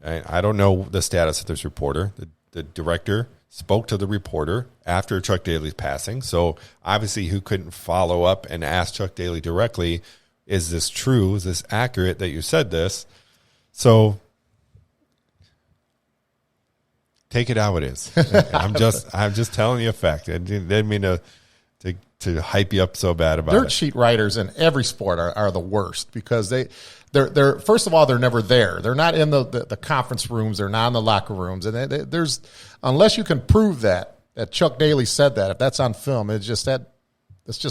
And I don't know the status of this reporter. The director spoke to the reporter after Chuck Daly's passing. So obviously, who couldn't follow up and ask Chuck Daly directly, is this true? Is this accurate that you said this? So take it how it is. I'm just telling you a fact. I didn't mean to hype you up so bad about it. Dirt sheet writers in every sport are the worst because they're first of all, they're never there. They're not in the conference rooms. They're not in the locker rooms. And there's, unless you can prove that Chuck Daly said that, if that's on film, it's just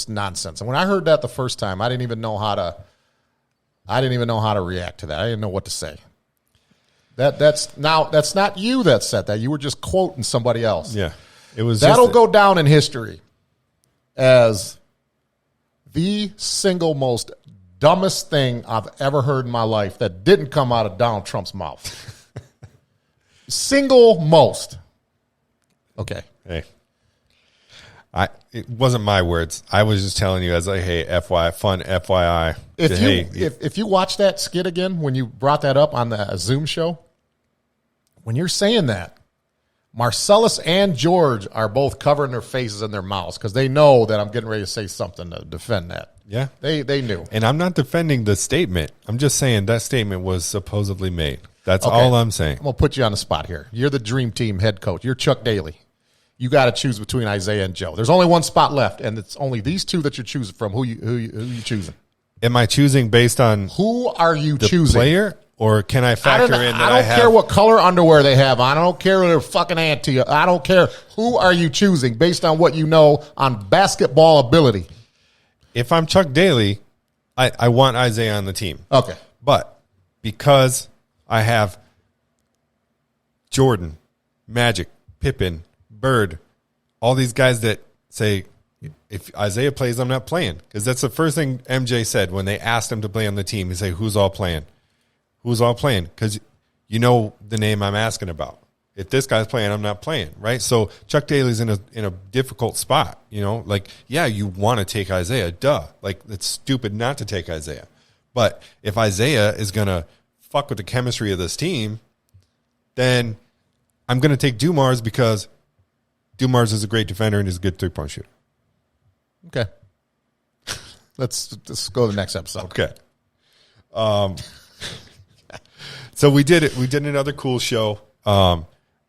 nonsense. And when I heard that the first time, I didn't even know how to react to that. I didn't know what to say. That's not you that said that. You were just quoting somebody else. Yeah. That'll go down in history as the single most dumbest thing I've ever heard in my life that didn't come out of Donald Trump's mouth. Single most. Okay. Hey. It wasn't my words. I was just telling you as hey, FYI. If you watch that skit again, when you brought that up on the Zoom show, when you're saying that, Marcellus and George are both covering their faces and their mouths because they know that I'm getting ready to say something to defend that. Yeah. They knew. And I'm not defending the statement. I'm just saying that statement was supposedly made. That's all I'm saying. I'm going to put you on the spot here. You're the dream team head coach. You're Chuck Daly. You got to choose between Isaiah and Joe. There's only one spot left, and it's only these two that you're choosing from. Who you choosing? Am I choosing based on who are you the choosing? Player? Or can I factor in that I don't care what color underwear they have on. I don't care what they're fucking auntie. I don't care. Who are you choosing based on what you know on basketball ability? If I'm Chuck Daly, I want Isaiah on the team. Okay. But because I have Jordan, Magic, Pippen, Bird, all these guys that say, if Isaiah plays, I'm not playing. Because that's the first thing MJ said when they asked him to play on the team. He said, who's all playing? Who's all playing? Because you know the name I'm asking about. If this guy's playing, I'm not playing, right? So Chuck Daly's in a difficult spot, Like, yeah, you want to take Isaiah, duh. Like, it's stupid not to take Isaiah. But if Isaiah is going to fuck with the chemistry of this team, then I'm going to take Dumars because Dumars is a great defender and is a good three-point shooter. Okay. Let's go to the next episode. Okay. So we did it. We did another cool show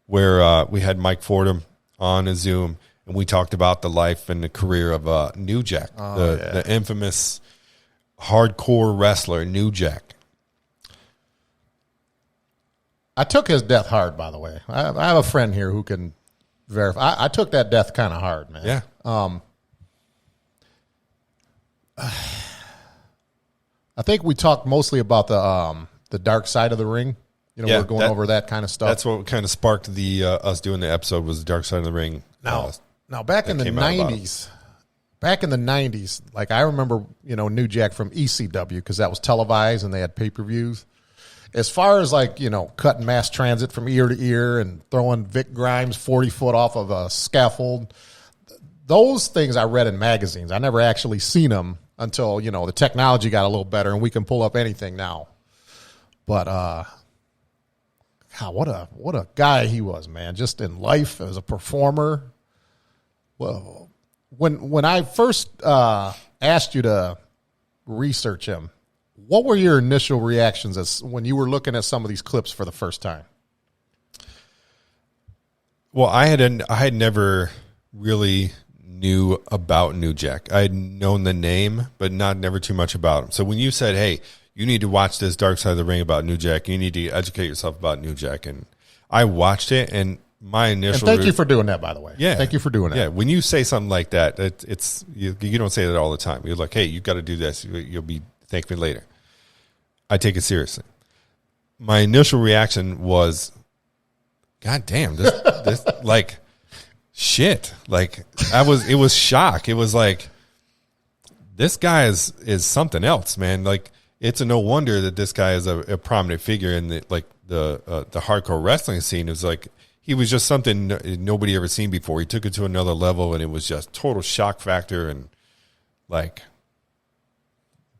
where we had Mike Fordham on a Zoom, and we talked about the life and the career of New Jack, the infamous hardcore wrestler New Jack. I took his death hard, by the way. I have a friend here who can verify. I took that death kind of hard, man. Yeah. I think we talked mostly about the dark side of the ring. We're going over that kind of stuff. That's what kind of sparked the us doing the episode was the dark side of the ring. Now back in the 90s, like I remember, New Jack from ECW because that was televised and they had pay-per-views. As far as like, cutting mass transit from ear to ear and throwing Vic Grimes 40 foot off of a scaffold, those things I read in magazines. I never actually seen them until, the technology got a little better and we can pull up anything now. But God, what a guy he was, man. Just in life as a performer. Well, when I first asked you to research him, what were your initial reactions as when you were looking at some of these clips for the first time? Well, I had never really knew about New Jack. I had known the name, but never too much about him. So when you said, hey, you need to watch this Dark Side of the Ring about New Jack, you need to educate yourself about New Jack, and I watched it, and my initial... And thank you for doing that, by the way. Yeah. Thank you for doing that. Yeah, when you say something like that, it's you don't say that all the time. You're like, hey, you got to do this. You'll be thank me later. I take it seriously. My initial reaction was, God damn, this like shit. Like it was shock. It was like, this guy is something else, man. Like, it's no wonder that this guy is a prominent figure in the hardcore wrestling scene. It was like, he was just something nobody ever seen before. He took it to another level, and it was just total shock factor. And like,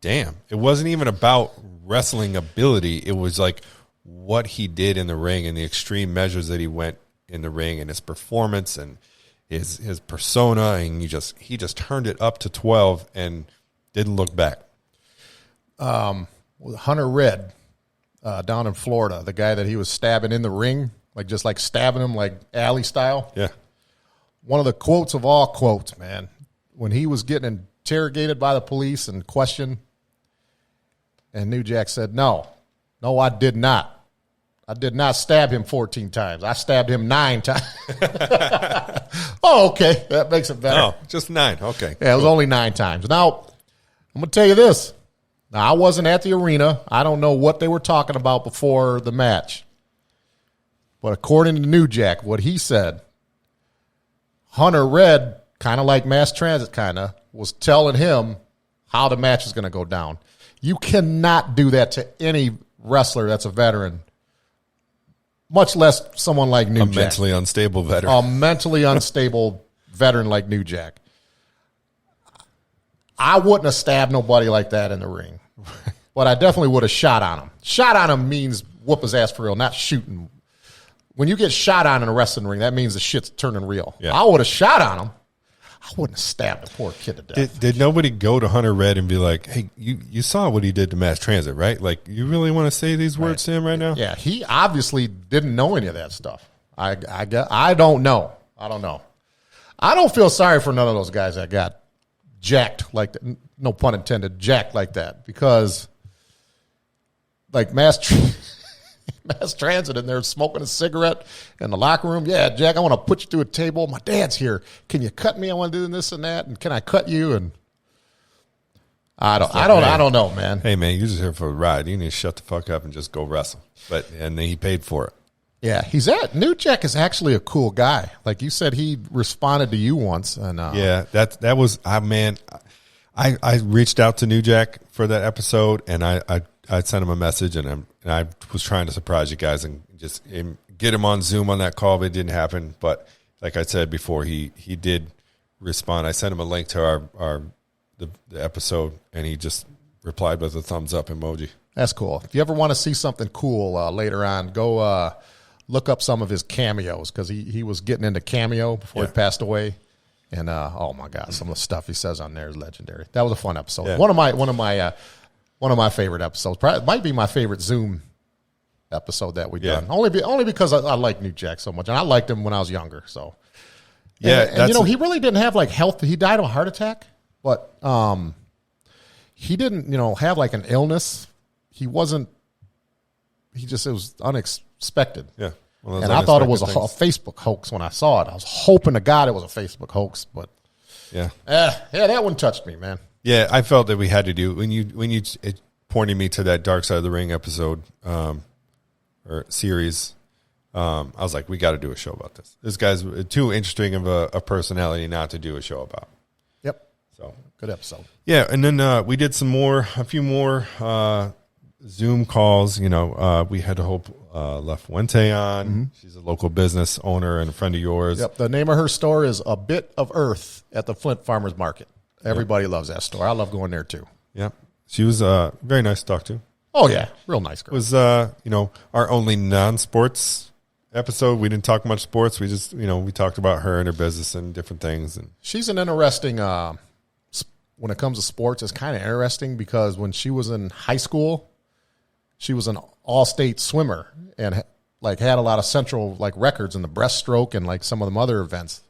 damn, it wasn't even about wrestling ability. It was like what he did in the ring and the extreme measures that he went in the ring and his performance and his persona, and he just turned it up to 12 and didn't look back. Hunter Red down in Florida, the guy that he was stabbing in the ring, like stabbing him like alley style. Yeah. One of the quotes of all quotes, man, when he was getting interrogated by the police and questioned, and New Jack said, no, I did not. I did not stab him 14 times. I stabbed him 9 times. Oh, okay. That makes it better. Oh, just 9. Okay. Yeah, it was only 9 times. Now, I'm going to tell you this. Now, I wasn't at the arena. I don't know what they were talking about before the match. But according to New Jack, what he said, Hunter Red, kind of like Mass Transit was telling him how the match is going to go down. You cannot do that to any wrestler that's a veteran, much less someone like New Jack. A mentally unstable veteran. A mentally unstable veteran like New Jack. I wouldn't have stabbed nobody like that in the ring. But I definitely would have shot on him. Shot on him means whoop his ass for real, not shooting. When you get shot on in a wrestling ring, that means the shit's turning real. Yeah. I would have shot on him. I wouldn't have stabbed the poor kid to death. Did nobody go to Hunter Red and be like, hey, you saw what he did to Mass Transit, right? Like, you really want to say these words to him right now? Yeah, he obviously didn't know any of that stuff. I don't know. I don't know. I don't feel sorry for none of those guys that got jacked like that. No pun intended, jacked like that. Because, like, Mass Transit in there smoking a cigarette in the locker room. Yeah, Jack, I want to put you through a table. My dad's here. Can you cut me? I want to do this and that. And can I cut you? And I don't know, man. Hey, man, you're just here for a ride. You need to shut the fuck up and just go wrestle. And he paid for it. Yeah, New Jack is actually a cool guy. Like you said, he responded to you once. And yeah, that was, man, I reached out to New Jack for that episode, and I sent him a message, and I was trying to surprise you guys and just get him on Zoom on that call, but it didn't happen. But like I said before, he did respond. I sent him a link to the episode, and he just replied with a thumbs up emoji. That's cool. If you ever want to see something cool later on, go look up some of his cameos, because he was getting into cameo before he passed away. And oh my God, some of the stuff he says on there is legendary. That was a fun episode. Yeah. One of my favorite episodes. Probably might be my favorite Zoom episode that we've done. Only because I like New Jack so much, and I liked him when I was younger. So and he really didn't have like health. He died of a heart attack, but he didn't have like an illness. He wasn't. It was unexpected. Yeah. And I thought it was a Facebook hoax when I saw it. I was hoping to God it was a Facebook hoax, but that one touched me, man. Yeah, I felt that we had to do when you pointed me to that Dark Side of the Ring episode or series. I was like, we got to do a show about this. This guy's too interesting of a personality not to do a show about. Yep. So good episode. Yeah, and then we did a few more Zoom calls. We had to hope La Fuente on. Mm-hmm. She's a local business owner and a friend of yours. Yep. The name of her store is A Bit of Earth at the Flint Farmers Market. Everybody loves that store. I love going there too. Yep. She was very nice to talk to. Oh yeah, real nice girl. It was our only non-sports episode. We didn't talk much sports. We just we talked about her and her business and different things. And she's an interesting. When it comes to sports, it's kind of interesting because when she was in high school, she was an all-state swimmer and like had a lot of central like records in the breaststroke and like some of them other events.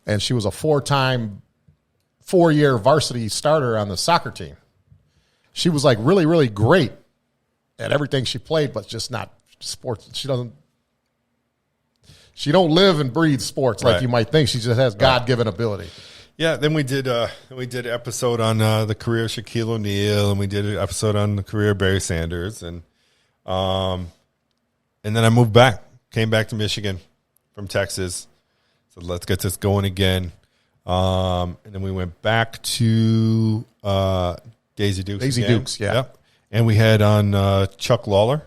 And she was a 4-year varsity starter on the soccer team. She was like really, really great at everything she played, but just not sports. She don't live and breathe sports like you might think. She just has God-given ability. Yeah, then we did an episode on the career of Shaquille O'Neal, and we did an episode on the career of Barry Sanders, and then I moved back, came back to Michigan from Texas. So let's get this going again. And then we went back to Daisy Dukes. Dukes, yeah. Yep. And we had on Chuck Lawler.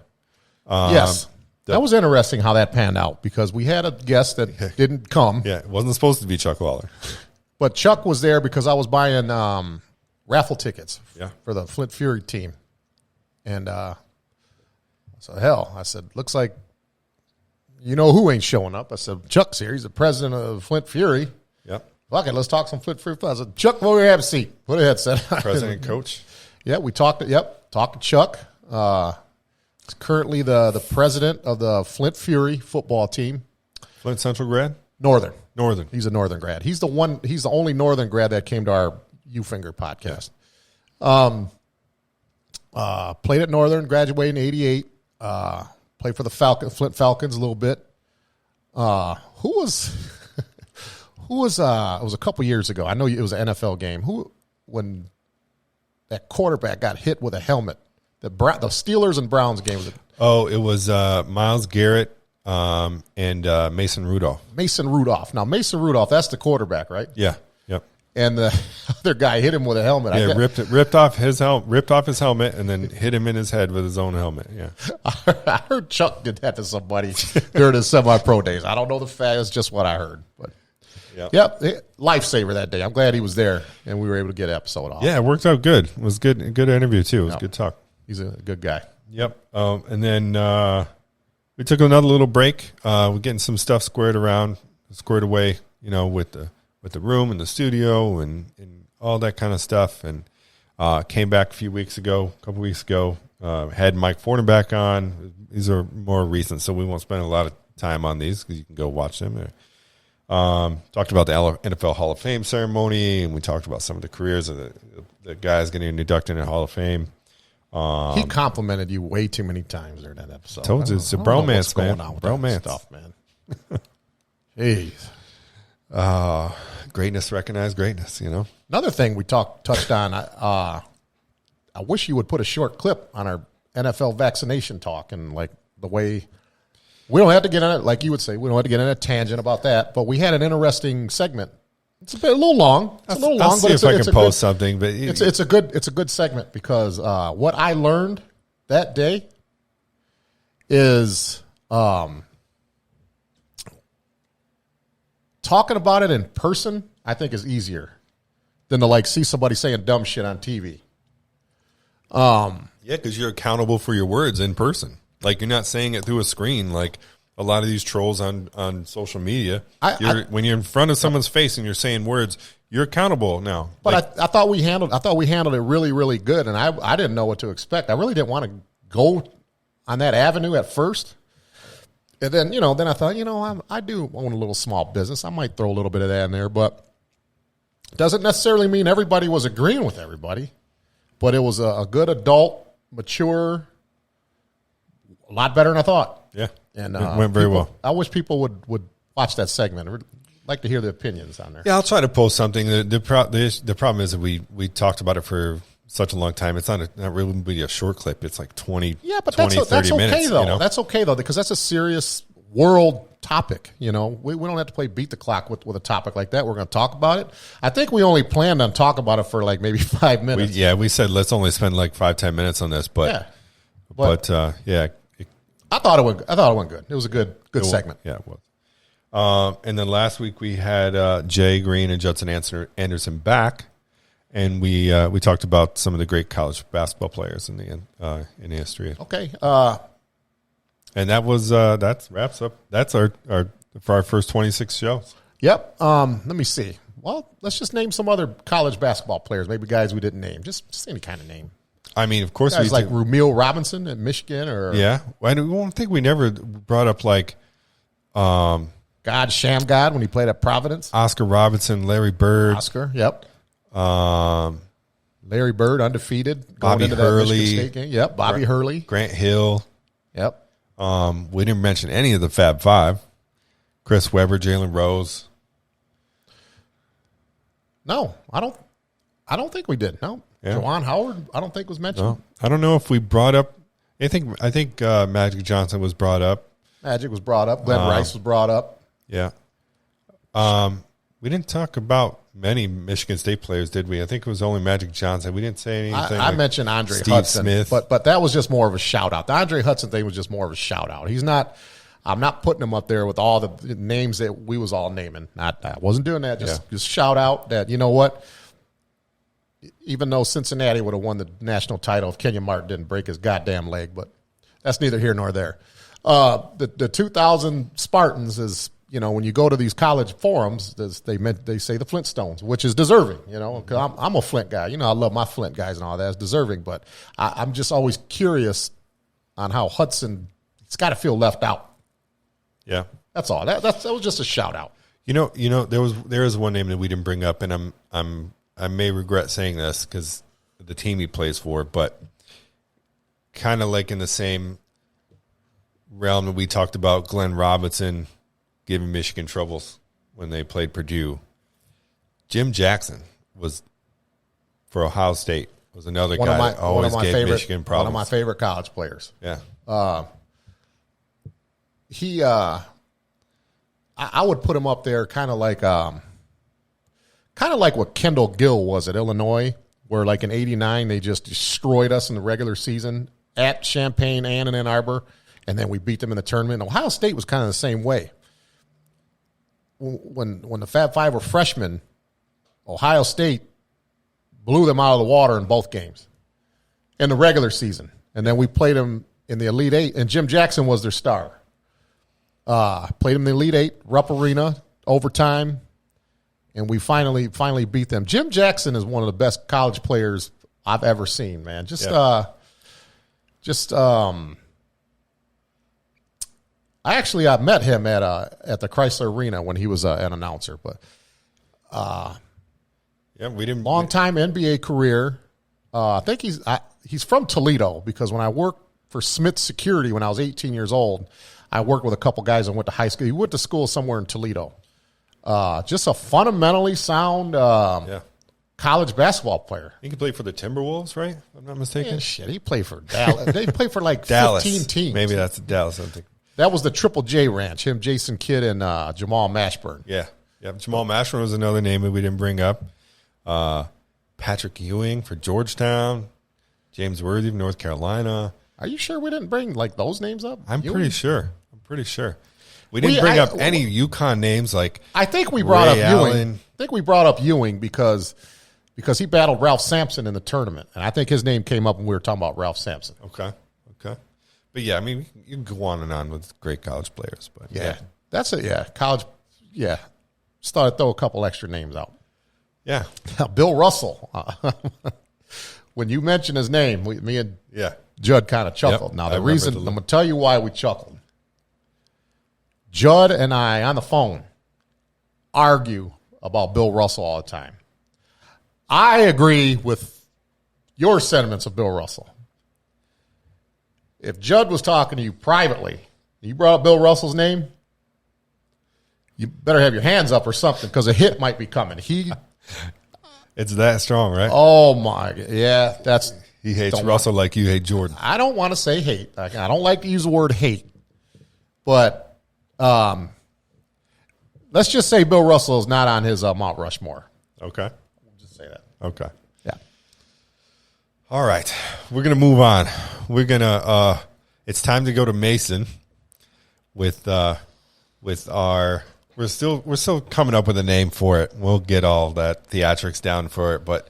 Yes. That was interesting how that panned out because we had a guest that didn't come. Yeah, it wasn't supposed to be Chuck Lawler. But Chuck was there because I was buying raffle tickets for the Flint Fury team. And I said, hell, looks like you know who ain't showing up? I said, Chuck's here. He's the president of Flint Fury. Yep. Fuck it, let's talk some Flint Fury. I said, Chuck, go over here, have a seat. Put a headset on. President, coach. Yeah, we talked. Talked to Chuck. He's currently the president of the Flint Fury football team. Flint Central grad? Northern. He's a Northern grad. He's the only Northern grad that came to our U-Finger podcast. Played at Northern, graduated in 88. Played for the Flint Falcons a little bit. Who was it was a couple years ago. I know it was an NFL game. When that quarterback got hit with a helmet. The Steelers and Browns game. It was Myles Garrett and Mason Rudolph. Mason Rudolph. Now, Mason Rudolph, that's the quarterback, right? Yeah. Yep. And the other guy hit him with a helmet. Yeah, ripped off his helmet, and then hit him in his head with his own helmet. Yeah. I heard Chuck did that to somebody during his semi-pro days. I don't know the fact. It's just what I heard. But yep, lifesaver that day. I'm glad he was there, and we were able to get an episode off. Yeah, it worked out good. It was good interview too. It was good talk. He's a good guy. Yep. And then we took another little break. We're getting some stuff squared away, with the room and the studio and all that kind of stuff. And came back a couple weeks ago. Had Mike Fordham back on. These are more recent, so we won't spend a lot of time on these because you can go watch them. Talked about the NFL Hall of Fame ceremony, and we talked about some of the careers of the guys getting inducted in the Hall of Fame. He complimented you way too many times during that episode. Told you it's a bromance, man. Bromance stuff, man. Jeez. Greatness recognize greatness. Another thing we touched on. I wish you would put a short clip on our NFL vaccination talk and like the way we don't have to get on it. Like you would say, we don't have to get in a tangent about that. But we had an interesting segment. It's a little long. It's a little long. I'll see if I can post something. But it's a good segment because what I learned that day is talking about it in person. I think is easier than to see somebody saying dumb shit on TV. Yeah, because you're accountable for your words in person. Like you're not saying it through a screen. Like a lot of these trolls on social media, when you're in front of someone's face and you're saying words, you're accountable now. But I thought we handled it really, really good, and I didn't know what to expect. I really didn't want to go on that avenue at first, and then I thought I do own a little small business. I might throw a little bit of that in there, but it doesn't necessarily mean everybody was agreeing with everybody. But it was a good adult, mature, a lot better than I thought. Yeah. And it went very well. I wish people would watch that segment. I'd like to hear the opinions on there. Yeah, I'll try to post something. The problem is that we talked about it for such a long time. It's not really a short clip. It's like 20, yeah, but 20 that's 30 okay, minutes. Though. That's okay, though, because that's a serious world topic. We don't have to play beat the clock with a topic like that. We're going to talk about it. I think we only planned on talking about it for maybe 5 minutes. We said let's only spend 5-10 minutes on this, but yeah. I thought it went good. It was a good segment. Yeah, it was. And then last week we had Jay Green and Judson Anderson back, and we talked about some of the great college basketball players in the history. Okay. And that wraps up. That's our for our first 26 shows. Yep. Let me see. Well, let's just name some other college basketball players. Maybe guys we didn't name. Just any kind of name. I mean, of course, guys like Rumeal Robinson at Michigan, or I don't think we never brought up God Shamgod when he played at Providence. Oscar Robinson, Larry Bird. Oscar, yep. Larry Bird, undefeated, Bobby going into Hurley, that Michigan State game. Yep, Bobby Hurley, Grant Hill. Yep. We didn't mention any of the Fab Five. Chris Webber, Jalen Rose. No, I don't think we did. No. Yeah. Juwan Howard, I don't think was mentioned. No. I don't know if we brought up. I think Magic Johnson was brought up. Magic was brought up. Glenn Rice was brought up. Yeah. We didn't talk about many Michigan State players, did we? I think it was only Magic Johnson. We didn't say anything. I mentioned Andre Steve Hudson, Smith. but that was just more of a shout out. The Andre Hudson thing was just more of a shout out. He's not. I'm not putting him up there with all the names that we was all naming. I wasn't doing that. Just shout out that, you know what? Even though Cincinnati would have won the national title if Kenyon Martin didn't break his goddamn leg, but that's neither here nor there. The 2000 Spartans is, when you go to these college forums, when you go to these college forums, they say the Flintstones, which is deserving, 'cause I'm a Flint guy. I love my Flint guys and all that. It's deserving, but I'm just always curious on how Hudson, he's got to feel left out. Yeah. That's all. That was just a shout out. There is one name that we didn't bring up, and I may regret saying this because the team he plays for, but kind of like in the same realm that we talked about Glenn Robinson giving Michigan troubles when they played Purdue. Jim Jackson was for Ohio State was another guy that always gave Michigan problems. One of my favorite college players. Yeah. I would put him up there kind of like what Kendall Gill was at Illinois, where like in '89 they just destroyed us in the regular season at Champaign and in Ann Arbor, and then we beat them in the tournament. And Ohio State was kind of the same way. When the Fab Five were freshmen, Ohio State blew them out of the water in both games in the regular season. And then we played them in the Elite Eight, and Jim Jackson was their star. Played them in the Elite Eight, Rupp Arena, overtime, and we finally beat them. Jim Jackson is one of the best college players I've ever seen, man. I met him at the Chrysler Arena when he was an announcer, but we didn't long time NBA career. I think he's from Toledo because when I worked for Smith Security when I was 18 years old, I worked with a couple guys that went to high school. He went to school somewhere in Toledo. Just a fundamentally sound college basketball player. He could play for the Timberwolves, right? If I'm not mistaken. Yeah, shit, he played for Dallas. They played for like Dallas. 15 teams. Maybe that's Dallas, I think. That was the Triple J Ranch. Him, Jason Kidd, and Jamal Mashburn. Yeah. Jamal Mashburn was another name that we didn't bring up. Patrick Ewing for Georgetown. James Worthy of North Carolina. Are you sure we didn't bring like those names up? I'm pretty sure. We didn't bring up any UConn names like I think we brought Ray up Allen. Ewing. I think we brought up Ewing because he battled Ralph Sampson in the tournament, and I think his name came up when we were talking about Ralph Sampson. Okay. But yeah, I mean, you can go on and on with great college players, but That's it. Yeah, college. Yeah, just thought I'd throw a couple extra names out. Yeah, Bill Russell. When you mentioned his name, me and Judd kind of chuckled. Yep, Now the reason I'm going to tell you why we chuckled. Judd and I on the phone argue about Bill Russell all the time. I agree with your sentiments of Bill Russell. If Judd was talking to you privately, you brought up Bill Russell's name, you better have your hands up or something because a hit might be coming. It's that strong, right? Oh, my God. Yeah, that's... He hates Russell like you hate Jordan. I don't want to say hate. I don't like to use the word hate. But let's just say Bill Russell is not on his Mount Rushmore. Okay. We'll just say that. Okay. Yeah. All right. We're going to move on. We're going to it's time to go to Mason with our we're still coming up with a name for it. We'll get all that theatrics down for it, but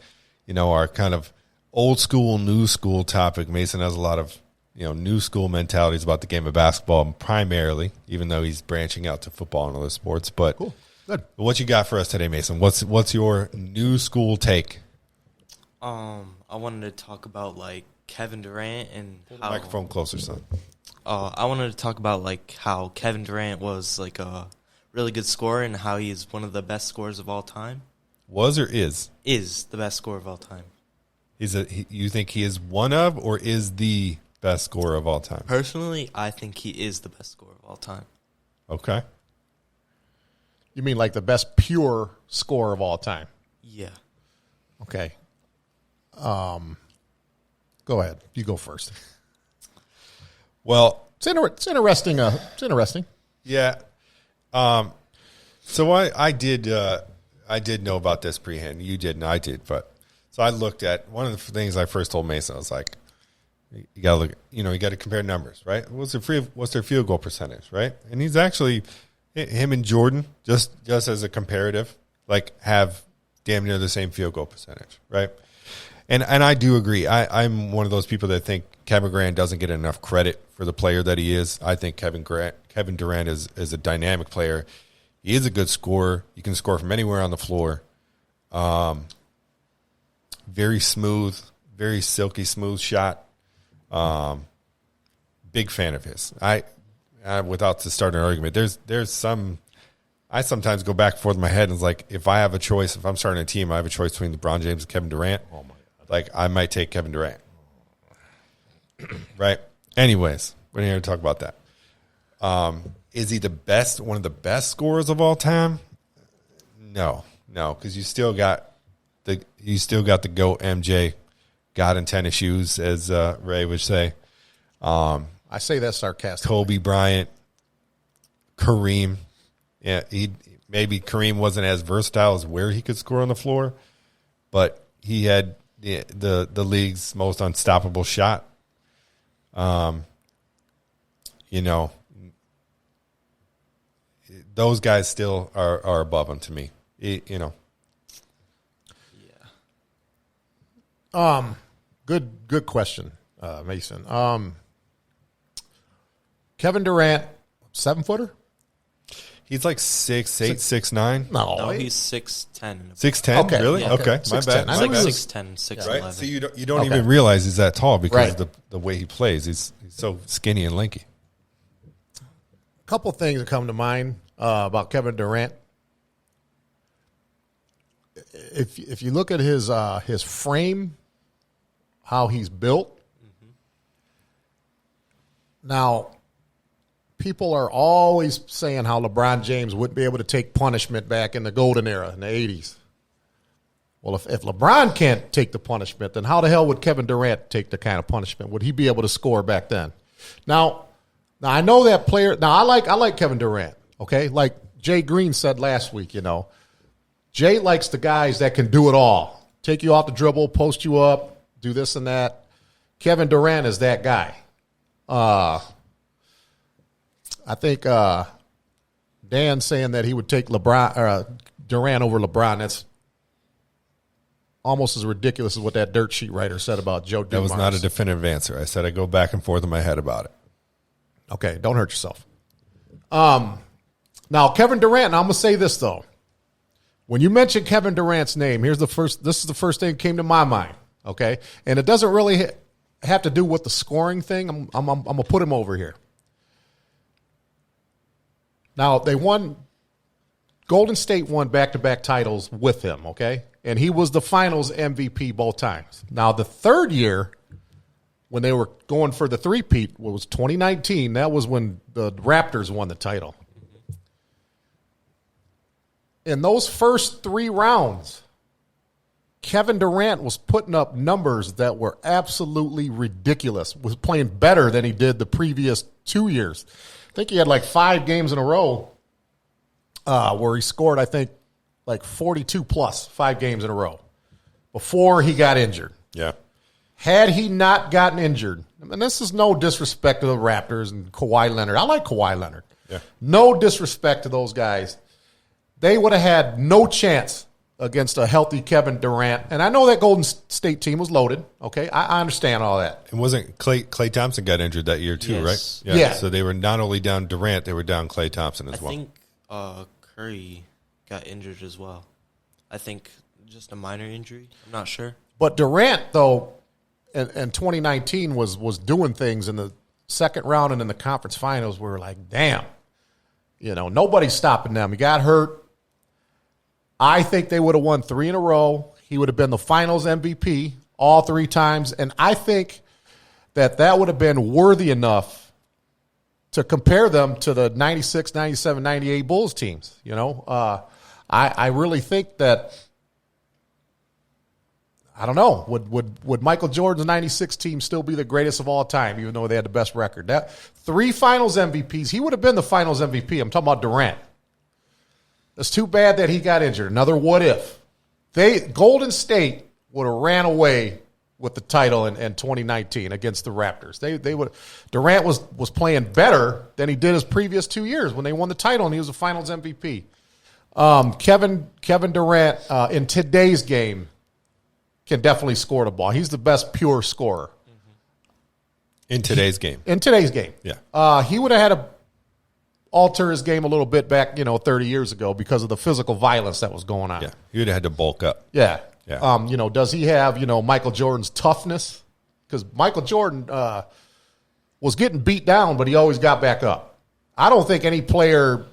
our kind of old school, new school topic. Mason has a lot of new school mentalities about the game of basketball primarily, even though he's branching out to football and other sports. But cool. Good. What you got for us today, Mason? What's your new school take? I wanted to talk about like Kevin Durant and Pull the microphone closer, son. I wanted to talk about like how Kevin Durant was like a really good scorer and how he's one of the best scorers of all time. Was or is? Is the best scorer of all time. You think he is one of or is the best scorer of all time? Personally, I think he is the best scorer of all time. Okay. You mean like the best pure scorer of all time? Yeah. Okay. Go ahead. You go first. Well, it's interesting. It's interesting. Yeah. So I did know about this prehand. You did and I did, but so I looked at one of the things I first told Mason. I was like, you got to look. You got to compare numbers, right? What's their field goal percentage, right? And he's actually him and Jordan just as a comparative, like have damn near the same field goal percentage, right? And I do agree. I'm one of those people that think Kevin Durant doesn't get enough credit for the player that he is. I think Kevin Durant is a dynamic player. He is a good scorer. He can score from anywhere on the floor. Very smooth, very silky smooth shot. Big fan of his. I without to start an argument, there's some. I sometimes go back and forth in my head and it's like, if I have a choice, if I'm starting a team, I have a choice between LeBron James and Kevin Durant. Oh my God. Like, I might take Kevin Durant. Right? Anyways, we're here to talk about that. Is he one of the best scorers of all time? No, because you still got the GOAT MJ, God in tennis shoes, as Ray would say. I say that sarcastically. Kobe Bryant, Kareem. Yeah, maybe Kareem wasn't as versatile as where he could score on the floor, but he had the league's most unstoppable shot. Those guys still are above him to me. Yeah. Good question, Mason. Kevin Durant, 7-footer? He's like 6'8", 6'9". No, he's 6'10". 6'10"? Okay. Really? Yeah. Okay. My 6'10". bad. I It's think like he was- 6'10", 6'11". Right? So you don't even realize he's that tall because Right. of the way he plays. He's so skinny and lanky. A couple things that come to mind about Kevin Durant. If you look at his frame, how he's built. Now, people are always saying how LeBron James wouldn't be able to take punishment back in the golden era in the 80s. Well, if LeBron can't take the punishment, then how the hell would Kevin Durant take the kind of punishment? Would he be able to score back then? Now I know that player. Now I like Kevin Durant. Okay, like Jay Green said last week. Jay likes the guys that can do it all. Take you off the dribble, post you up, do this and that. Kevin Durant is that guy. I think Dan saying that he would take Durant over LeBron. That's almost as ridiculous as what that dirt sheet writer said about Joe Dumars. That was not a definitive answer. I said I go back and forth in my head about it. Okay, don't hurt yourself. Now, Kevin Durant, now I'm going to say this, though. When you mention Kevin Durant's name, this is the first thing that came to my mind, okay? And it doesn't really have to do with the scoring thing. I'm going to put him over here. Now, Golden State won back-to-back titles with him, okay? And he was the finals MVP both times. Now, the third year, when they were going for the three-peat, was 2019. That was when the Raptors won the title. In those first 3 rounds, Kevin Durant was putting up numbers that were absolutely ridiculous, was playing better than he did the previous 2 years. I think he had like 5 games in a row where he scored, I think, like 42 plus 5 games in a row before he got injured. Yeah. Had he not gotten injured, and this is no disrespect to the Raptors and Kawhi Leonard. I like Kawhi Leonard. Yeah. No disrespect to those guys. They would have had no chance against a healthy Kevin Durant. And I know that Golden State team was loaded. Okay, I understand all that. And wasn't Klay Thompson got injured that year too, Yes. right? Yeah. So they were not only down Durant, they were down Klay Thompson as I well. think Curry got injured as well. I think just a minor injury. I'm not sure. But Durant, though, in 2019 was doing things in the second round and in the conference finals where we're like, damn, nobody's stopping them. He got hurt. I think they would have won 3 in a row. He would have been the finals MVP all 3 times. And I think that would have been worthy enough to compare them to the 96, 97, 98 Bulls teams. I really think that, I don't know, would Michael Jordan's 96 team still be the greatest of all time, even though they had the best record? That 3 finals MVPs, he would have been the finals MVP. I'm talking about Durant. It's too bad that he got injured. Another what if. Golden State would have ran away with the title in 2019 against the Raptors. They would. Durant was playing better than he did his previous 2 years when they won the title and he was the finals MVP. Kevin Durant in today's game can definitely score the ball. He's the best pure scorer. In today's game. In today's game. Yeah. He would have had to alter his game a little bit back, 30 years ago because of the physical violence that was going on. Yeah. He would have had to bulk up. Yeah. Yeah. Does he have, Michael Jordan's toughness? Because Michael Jordan was getting beat down, but he always got back up. I don't think any player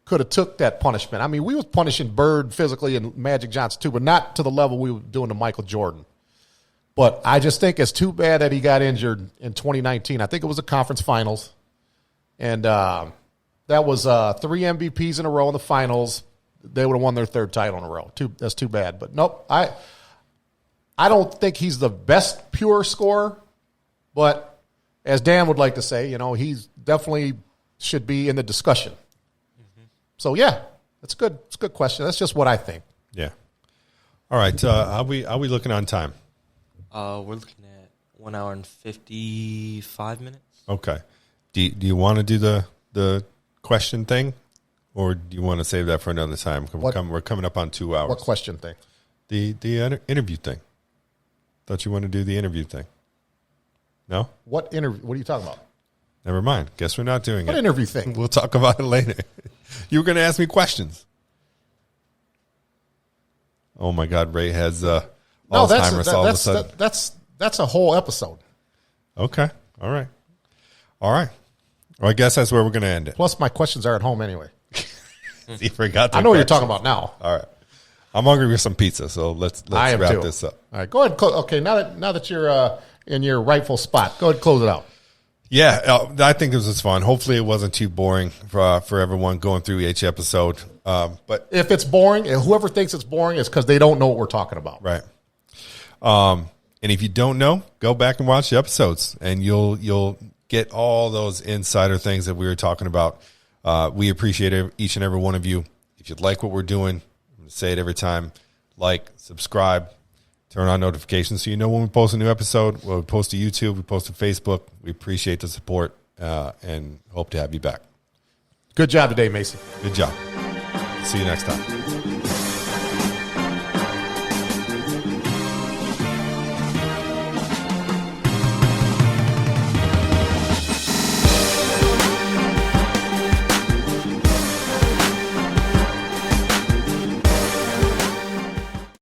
could have took that punishment. I mean, we was punishing Bird physically and Magic Johnson too, but not to the level we were doing to Michael Jordan. But I just think it's too bad that he got injured in 2019. I think it was the conference finals. And that was 3 MVPs in a row in the finals. They would have won their 3rd title in a row. That's too bad. But nope, I don't think he's the best pure scorer. But as Dan would like to say, he's definitely should be in the discussion. Mm-hmm. So, yeah, that's good. It's a good question. That's just what I think. Yeah. All right. How we looking on time? We're looking at 1 hour and 55 minutes. Okay. Do you want to do the question thing, or do you want to save that for another time? We're coming up on 2 hours. What question thing? The interview thing. Thought you wanted to do the interview thing. No? What interview? What are you talking about? Never mind. Guess we're not doing it. What interview thing? We'll talk about it later. You were going to ask me questions. Oh my God, Ray has Alzheimer's all of a sudden. That's a whole episode. Okay. All right. Well, I guess that's where we're going to end it. Plus, my questions are at home anyway. You forgot. I know what you're talking about now. All right. I'm hungry for some pizza, so let's wrap this up. All right, go ahead. Okay, now that you're in your rightful spot, go ahead and close it out. Yeah, I think this was fun. Hopefully, it wasn't too boring for everyone going through each episode. But if it's boring, and whoever thinks it's boring is because they don't know what we're talking about. Right. And if you don't know, go back and watch the episodes, and you'll get all those insider things that we were talking about. We appreciate each and every one of you. If you like what we're doing, I'm going to say it every time: like, subscribe, turn on notifications so you know when we post a new episode. Well, we post to YouTube, we post to Facebook. We appreciate the support and hope to have you back. Good job today, Mason. Good job. See you next time.